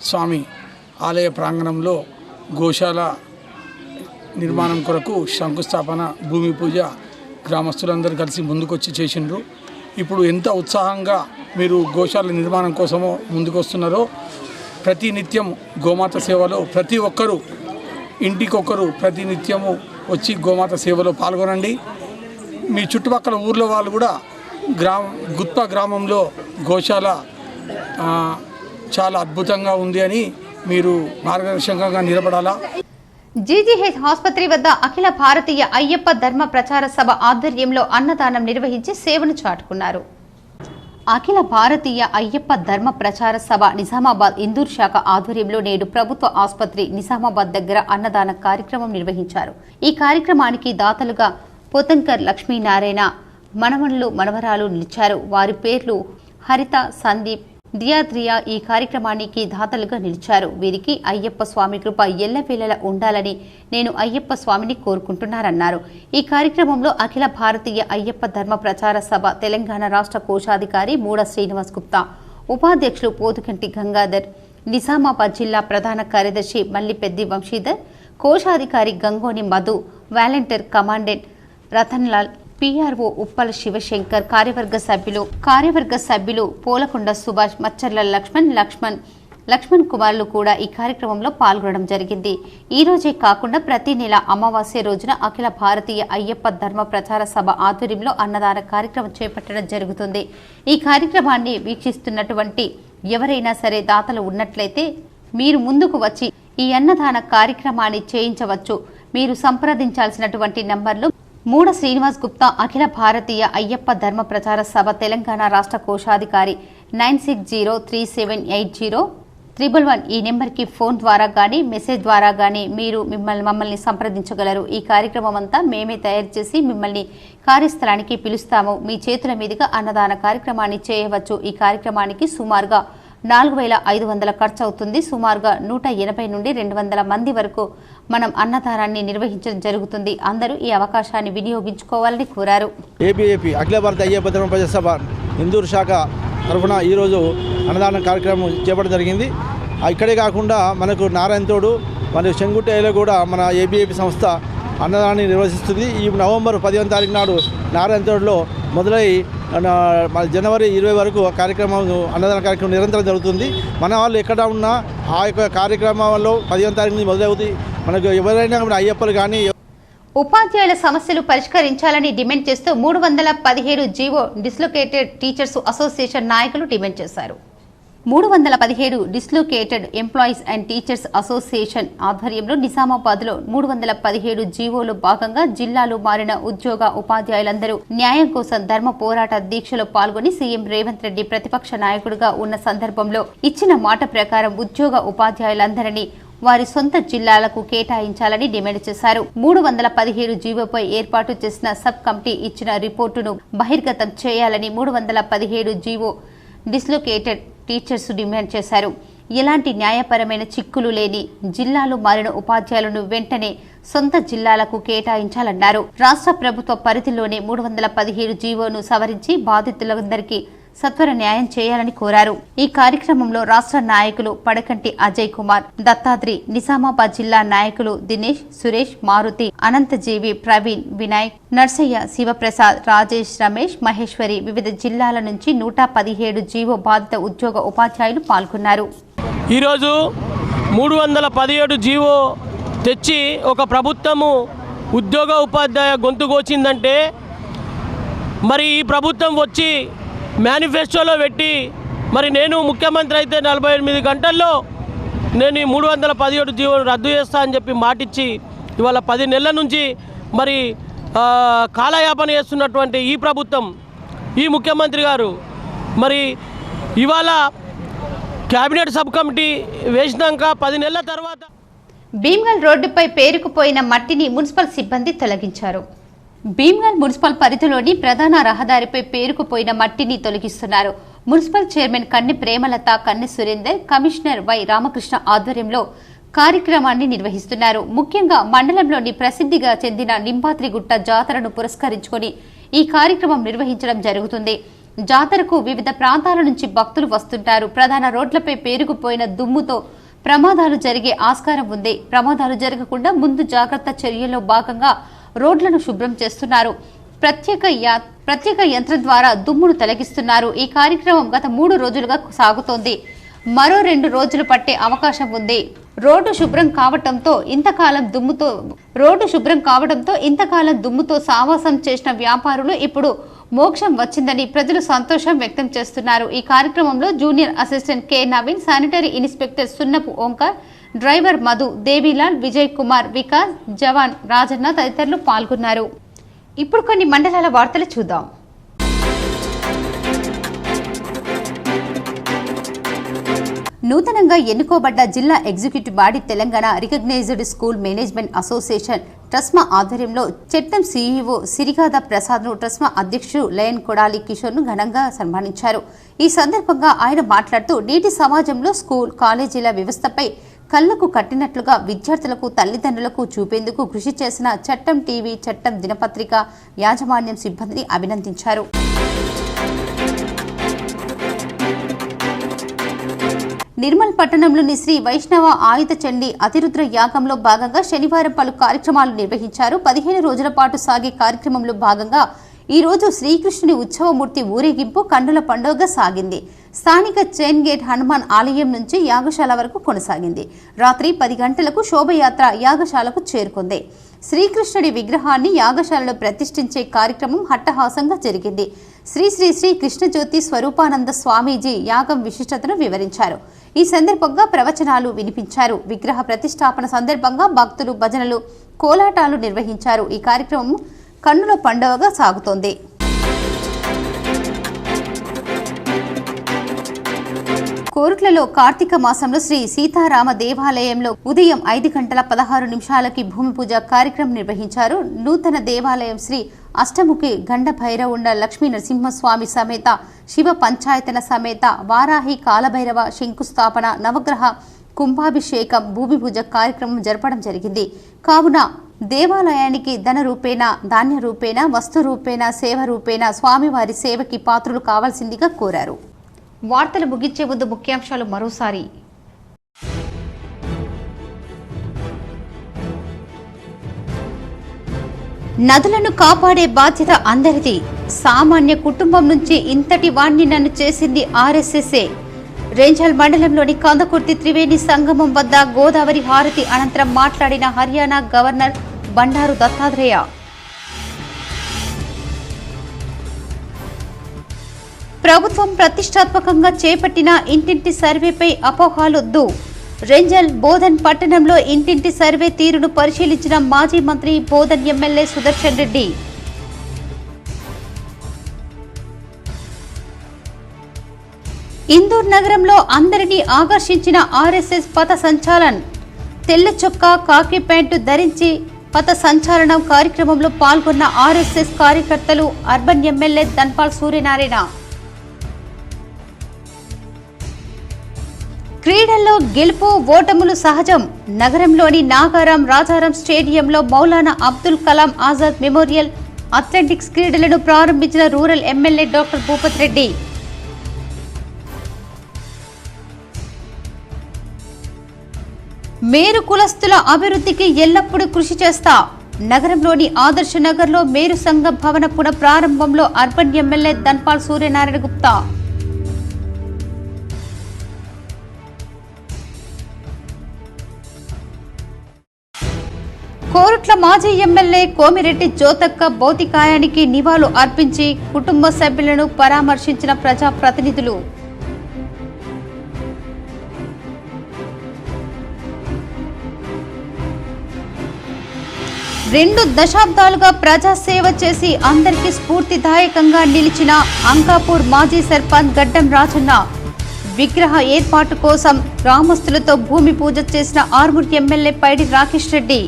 [SPEAKER 17] స్వామి ఆలయ ప్రాంగణంలో గోశాల నిర్మాణం కొరకు శంకుస్థాపన, భూమి పూజ గ్రామస్తులందరూ కలిసి ముందుకొచ్చి చేసిండ్రు. ఇప్పుడు ఎంత ఉత్సాహంగా మీరు గోశాల నిర్మాణం కోసమో ముందుకొస్తున్నారో, ప్రతి నిత్యం గోమాత సేవలో ప్రతి ఒక్కరూ ఇంటికొకరు ప్రతి నిత్యము వచ్చి గోమాత సేవలో పాల్గొనండి. మీ చుట్టుపక్కల ఊర్లో వాళ్ళు కూడా గుత్పా గ్రామంలో గోశాల చాలా అద్భుతంగా ఉంది అని మీరు మార్గదర్శకంగా నిలబడాలా.
[SPEAKER 1] జీజీహెచ్ ఆసుపత్రి వద్ద అఖిల భారతీయ అయ్యప్ప ధర్మ ప్రచార సభ ఆధ్వర్యంలో అన్నదానం నిర్వహించి సేవను చాటుకున్నారు. అఖిల భారతీయ అయ్యప్ప ధర్మ ప్రచార సభ నిజామాబాద్ ఇందూర్ శాఖ ఆధ్వర్యంలో నేడు ప్రభుత్వ ఆసుపత్రి నిజామాబాద్ దగ్గర అన్నదాన కార్యక్రమం నిర్వహించారు. ఈ కార్యక్రమానికి దాతలుగా పోతంకర్ లక్ష్మీనారాయణ మనవళ్లు, మనవరాలు నిలిచారు. వారి పేర్లు హరిత, సందీప్, దియాద్రియా ఈ కార్యక్రమానికి దాతలుగా నిలిచారు. వీరికి అయ్యప్ప స్వామి కృప ఎల్లవేళలా ఉండాలని నేను అయ్యప్ప స్వామిని కోరుకుంటున్నారన్నారు. ఈ కార్యక్రమంలో అఖిల భారతీయ అయ్యప్ప ధర్మ ప్రచార సభ తెలంగాణ రాష్ట్ర కోశాధికారి మూడ శ్రీనివాస్ గుప్తా, ఉపాధ్యక్షులు పోతుకంటి గంగాధర్, నిజామాబాద్ జిల్లా ప్రధాన కార్యదర్శి మల్లిపెద్ది వంశీధర్, కోశాధికారి Gangoni Madhu, volunteer commandant Ratanlal, PRO Uppala Shivashankar, కార్యవర్గ సభ్యులు పోలకొండ సుభాష్, మచ్చర్ల లక్ష్మణ్ కుమార్లు కూడా ఈ కార్యక్రమంలో పాల్గొనడం జరిగింది. ఈ రోజే కాకుండా ప్రతి నెల అమావాస్య రోజున అఖిల భారతీయ అయ్యప్ప ధర్మ ప్రచార సభ ఆధ్వర్యంలో అన్నదాన కార్యక్రమం చేపట్టడం జరుగుతుంది. ఈ కార్యక్రమాన్ని వీక్షిస్తున్నటువంటి ఎవరైనా సరే దాతలు ఉన్నట్లయితే మీరు ముందుకు వచ్చి ఈ అన్నదాన కార్యక్రమాన్ని చేయించవచ్చు. మీరు సంప్రదించాల్సినటువంటి నంబర్లు మూడ శ్రీనివాస్ గుప్తా, అఖిల భారతీయ అయ్యప్ప ధర్మ ప్రచార సభ తెలంగాణ రాష్ట్ర కోశాధికారి 9603780111 ఈ నెంబర్కి ఫోన్ ద్వారా కానీ మెసేజ్ ద్వారా కానీ మీరు మమ్మల్ని సంప్రదించగలరు. ఈ కార్యక్రమం అంతా మేమే తయారు చేసి మిమ్మల్ని కార్యస్థలానికి పిలుస్తాము. మీ చేతుల మీదుగా అన్నదాన కార్యక్రమాన్ని చేయవచ్చు. ఈ కార్యక్రమానికి సుమారుగా 4500 ఖర్చు అవుతుంది. సుమారుగా 180 నుండి 200 మంది వరకు మనం అన్నదానాన్ని నిర్వహించడం జరుగుతుంది. అందరూ ఈ అవకాశాన్ని వినియోగించుకోవాలని కోరారు.
[SPEAKER 18] ఏబీఏపీ అఖిల భారత అయ్యప్ప ధర్మ ప్రచార సభ ఇందూరు శాఖ తరఫున ఈరోజు అన్నదాన కార్యక్రమం చేపట్టడం జరిగింది. ఇక్కడే కాకుండా మనకు నారాయణతోడు మరియు చెంగుట్టేలో కూడా మన ఏబీఏపీ సంస్థ అన్నదానాన్ని నిర్వహిస్తుంది. ఈ నవంబర్ 10వ తారీఖు నాడు నారాయణతోడులో మొదలై జనవరి 20 వరకు అన్నదాన కార్యక్రమం నిరంతరం జరుగుతుంది. మన వాళ్ళు ఎక్కడ ఉన్నా ఆ యొక్క కార్యక్రమంలో 10వ తారీఖు నుంచి మొదలవుతుంది. మనకు ఎవరైనా అయ్యప్పలు కానీ
[SPEAKER 1] ఉపాధ్యాయుల సమస్యలు పరిష్కరించాలని డిమాండ్ చేస్తూ 317 జీవో డిస్లోకేటెడ్ టీచర్స్ అసోసియేషన్ నాయకులు డిమాండ్ చేశారు. 317 dislocated employees and teachers association ఆధ్వర్యంలో నిజామాబాద్లో 317 జీవోలో భాగంగా జిల్లాలో మారిన ఉద్యోగ ఉపాధ్యాయులందరూ న్యాయం కోసం ధర్మ పోరాట దీక్షలో పాల్గొని సీఎం రేవంత్ రెడ్డి ప్రతిపక్ష నాయకుడిగా ఉన్న సందర్భంలో ఇచ్చిన మాట ప్రకారం ఉద్యోగ ఉపాధ్యాయులందరినీ వారి సొంత జిల్లాలకు కేటాయించాలని డిమాండ్ చేశారు. 317 జీవోపై ఏర్పాటు చేసిన సబ్ కమిటీ ఇచ్చిన రిపోర్టును బహిర్గతం చేయాలని 317 జీవో డిస్లోకేటెడ్ టీచర్స్ డిమాండ్ చేశారు. ఎలాంటి న్యాయపరమైన చిక్కులు లేని జిల్లాలో మారిన ఉపాధ్యాయులను వెంటనే సొంత జిల్లాలకు కేటాయించాలన్నారు. రాష్ట్ర ప్రభుత్వ పరిధిలోనే 317 జీవోను సవరించి బాధితులందరికీ సత్వర న్యాయం చేయాలని కోరారు. ఈ కార్యక్రమంలో రాష్ట్ర నాయకులు పడకంటి అజయ్ కుమార్, దత్తాద్రి, నిజామాబాద్ జిల్లా నాయకులు దినేష్, సురేష్, మారుతి, అనంతజీవి, ప్రవీణ్, వినాయక్, నర్సయ్య, శివప్రసాద్, రాజేష్, రమేష్, మహేశ్వరి, వివిధ జిల్లాల నుంచి 117 జీవో బాధిత ఉద్యోగ ఉపాధ్యాయులు పాల్గొన్నారు.
[SPEAKER 19] ఈరోజు 317 జీవో తెచ్చి ఒక ప్రభుత్వము ఉద్యోగ ఉపాధ్యాయ గొంతు కోచిందంటే మరి ఈ ప్రభుత్వం వచ్చి మేనిఫెస్టోలో పెట్టి మరి నేను ముఖ్యమంత్రి అయితే 48 గంటల్లో నేను ఈ 317 జీవోను రద్దు చేస్తా అని చెప్పి మాటిచ్చి ఇవాళ 10 నెలల నుంచి మరి కాలయాపన చేస్తున్నటువంటి ఈ ప్రభుత్వం, ఈ ముఖ్యమంత్రి గారు మరి ఇవాళ కేబినెట్ సబ్ కమిటీ వేసినాక 10 నెలల తర్వాత
[SPEAKER 1] భీమ్గల్ రోడ్డుపై పేరుకుపోయిన మట్టిని మున్సిపల్ సిబ్బంది తొలగించారు. భీమ్గల్ మున్సిపల్ పరిధిలోని ప్రధాన రహదారిపై పేరుకుపోయిన మట్టిని తొలగిస్తున్నారు. Municipal chairman Kanne Premalatha, Kanne Surender, commissioner why Ramakrishna ఆధ్వర్యంలో కార్యక్రమాన్ని నిర్వహిస్తున్నారు. ముఖ్యంగా మండలంలోని ప్రసిద్ధిగా చెందిన నింబాద్రిగుట్ట జాతరను పురస్కరించుకొని ఈ కార్యక్రమం నిర్వహించడం జరుగుతుంది. జాతరకు వివిధ ప్రాంతాల నుంచి భక్తులు వస్తుంటారు. ప్రధాన రోడ్లపై పేరుకుపోయిన దుమ్ముతో ప్రమాదాలు జరిగే ఆస్కారం ఉంది. ప్రమాదాలు జరగకుండా ముందు జాగ్రత్త చర్యల్లో భాగంగా రోడ్లను శుభ్రం చేస్తున్నారు. ప్రత్యేక యంత్రం ద్వారా దుమ్మును తొలగిస్తున్నారు. ఈ కార్యక్రమం గత 3 రోజులుగా సాగుతోంది. మరో 2 రోజులు పట్టే అవకాశం ఉంది. రోడ్డు శుభ్రం కావడంతో ఇంతకాలం దుమ్ముతో సావాసం చేసిన వ్యాపారులు ఇప్పుడు మోక్షం వచ్చిందని ప్రజలు సంతోషం వ్యక్తం చేస్తున్నారు. ఈ కార్యక్రమంలో junior assistant K Naveen, sanitary inspector సున్నపు ఓంకార్, డ్రైవర్ మధు, దేవీలాల్, విజయ్ కుమార్, వికాస్, జవాన్, రాజన్న తదితరులు పాల్గొన్నారు. ఇప్పుడు కొన్ని మండలాల వార్తలు చూద్దాం. నూతనంగా ఎన్నుకోబడ్డ జిల్లా executive body Telangana recognised school management association TRSMA ఆధ్వర్యంలో చట్టం సీఈఓ సిరిగాద ప్రసాద్ను ట్రస్మా అధ్యక్షుడు లయన్ కొడాలి కిషోర్ను ఘనంగా సన్మానించారు. ఈ సందర్భంగా ఆయన మాట్లాడుతూ నేటి సమాజంలో స్కూల్, కాలేజీల వ్యవస్థపై కళ్లకు కట్టినట్లుగా విద్యార్థులకు, తల్లిదండ్రులకు చూపేందుకు కృషి చేసిన చట్టం టీవీ, చట్టం దినపత్రిక యాజమాన్యం సిబ్బందిని అభినందించారు. నిర్మల్ పట్టణంలోని శ్రీ వైష్ణవ ఆయుధ చండీ అతిరుద్ర యాగంలో భాగంగా శనివారం పలు కార్యక్రమాలు నిర్వహించారు. 15 రోజుల పాటు సాగే కార్యక్రమంలో భాగంగా ఈ రోజు శ్రీకృష్ణుని ఉత్సవమూర్తి ఊరేగింపు కన్నుల పండుగగా సాగింది. స్థానిక చైన్ గేట్ హనుమాన్ ఆలయం నుంచి యాగశాల వరకు కొనసాగింది. రాత్రి 10 గంటలకు శోభయాత్ర యాగశాలకు చేరుకుంది. శ్రీకృష్ణుడి విగ్రహాన్ని యాగశాలలో ప్రతిష్ఠించే కార్యక్రమం హట్టహాసంగా జరిగింది. శ్రీ శ్రీ శ్రీ కృష్ణజ్యోతి స్వరూపానంద స్వామీజీ యాగం విశిష్టతను వివరించారు. ఈ సందర్భంగా ప్రవచనాలు వినిపించారు. విగ్రహ ప్రతిష్టాపన సందర్భంగా భక్తులు భజనలు, కోలాటాలు నిర్వహించారు. ఈ కార్యక్రమం కన్నుల పండుగగా సాగుతోంది. కోరుట్లలో కార్తీక మాసంలో శ్రీ సీతారామ దేవాలయంలో ఉదయం 5:16 భూమి పూజ కార్యక్రమం నిర్వహించారు. నూతన దేవాలయం శ్రీ అష్టముఖి గండ భైరవుండ లక్ష్మీ నరసింహస్వామి సమేత, శివ పంచాయతన సమేత, వారాహి కాలభైరవ శంకుస్థాపన, నవగ్రహ కుంభాభిషేకం, భూమి పూజ కార్యక్రమం జరపడం జరిగింది. కావున దేవాలయానికి ధన రూపేణ, ధాన్య రూపేణ, వస్తు రూపేణ, సేవ రూపేణ స్వామివారి సేవకి పాత్రులు కావాల్సిందిగా కోరారు. వార్తలు ముగించే ముందు ముఖ్యాంశాలు మరోసారి. నదులను కాపాడే బాధ్యత అందరిది. సామాన్య కుటుంబం నుంచి ఇంతటి వాణ్ణి నన్ను చేసింది ఆర్ఎస్ఎస్ఏ. రేంజల్ మండలంలోని కందకుర్తి త్రివేణి సంగమం వద్ద గోదావరి హారతి అనంతరం మాట్లాడిన హర్యానా గవర్నర్ బండారు దత్తాత్రేయ. ప్రభుత్వం ప్రతిష్టాత్మకంగా చేపట్టిన ఇంటింటి సర్వేపై అపోహలొద్దు. రేంజల్ బోధన్ పట్టణంలో ఇంటింటి సర్వే తీరును పరిశీలించిన మాజీ మంత్రి బోధన్ ఎమ్మెల్యే సుదర్శన్ రెడ్డి. ఇందూర్ నగరంలో అందరినీ ఆకర్షించిన ఆర్ఎస్ఎస్ పథ సంచాలన్. తెల్ల చొక్కా, కాకి ప్యాంటు ధరించి పథ సంచాలనం కార్యక్రమంలో పాల్గొన్న ఆర్ఎస్ఎస్ కార్యకర్తలు. Urban MLA Dhanpal Suryanarayana. క్రీడల్లో గెలుపు ఓటములు సహజం. నగరంలోని నాగారం రాజారాం స్టేడియంలో మౌలానా అబ్దుల్ కలాం ఆజాద్ మెమోరియల్ అథ్లెటిక్స్ క్రీడలను ప్రారంభించిన rural MLA doctor Bhupat Reddy. Meru కులస్తుల అభివృద్ధికి ఎల్లప్పుడూ కృషి చేస్తా. నగరంలోని ఆదర్శ నగర్లో మేరు సంఘ భవన పునఃప్రారంభంలో అర్బన్ ఎమ్మెల్యే ధన్పాల్ సూర్యనారాయణ గుప్తా. కోరుట్ల మాజీ ఎమ్మెల్యే కోమిరెడ్డి జ్యోతక్క భౌతికాయానికి నివాళులు అర్పించి కుటుంబ సభ్యులను పరామర్శించిన ప్రజాప్రతినిధులు. రెండు దశాబ్దాలుగా ప్రజాసేవ చేసి అందరికీ స్ఫూర్తిదాయకంగా నిలిచిన అంకాపూర్ మాజీ సర్పంచ్ గడ్డం రాజన్న విగ్రహ ఏర్పాటు కోసం గ్రామస్తులతో భూమి పూజ చేసిన ఆర్మూర్ ఎమ్మెల్యే పైడి రాకేష్ రెడ్డి.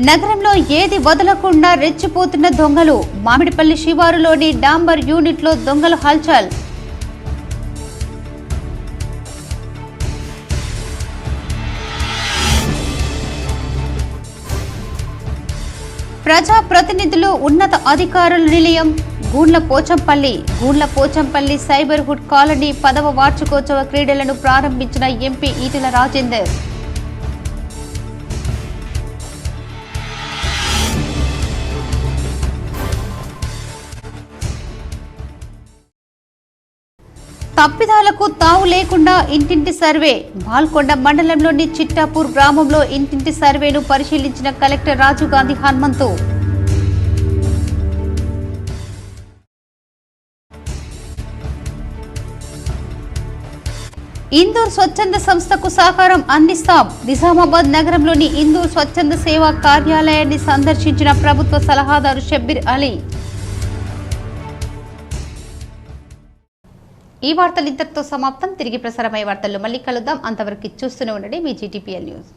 [SPEAKER 1] నగరంలో ఏది వదలకుండా రెచ్చిపోతున్న దొంగలు. మామిడిపల్లి శివారులోని డాంబర్ యూనిట్లో దొంగలు హల్చల్. ప్రజాప్రతినిధులు ఉన్నత అధికారుల నిలయం గూండ్ల పోచంపల్లి సైబర్హుడ్ కాలనీ 10వ వార్షికోత్సవ క్రీడలను ప్రారంభించిన ఎంపీ ఈటెల రాజేందర్. తప్పిదాలకు తావు లేకుండా ఇంటింటి సర్వే. బాల్కొండ మండలంలోని చిట్టాపూర్ గ్రామంలో ఇంటింటి సర్వేను పరిశీలించిన కలెక్టర్ రాజీవ్ గాంధీ హనుమంతు. ఇందూర్ స్వచ్ఛంద సంస్థకు సహకారం అందిస్తాం. నిజామాబాద్ నగరంలోని ఇందూర్ స్వచ్ఛంద సేవా కార్యాలయాన్ని సందర్శించిన ప్రభుత్వ సలహాదారు షబ్బీర్ అలీ. ఈ వార్తలు ఇంతటితో సమాప్తం. తిరిగి ప్రసారమయ్యే వార్తల్లో మళ్ళీ కలుద్దాం. అంతవరకు చూస్తూనే ఉండండి మీ GTPL న్యూస్.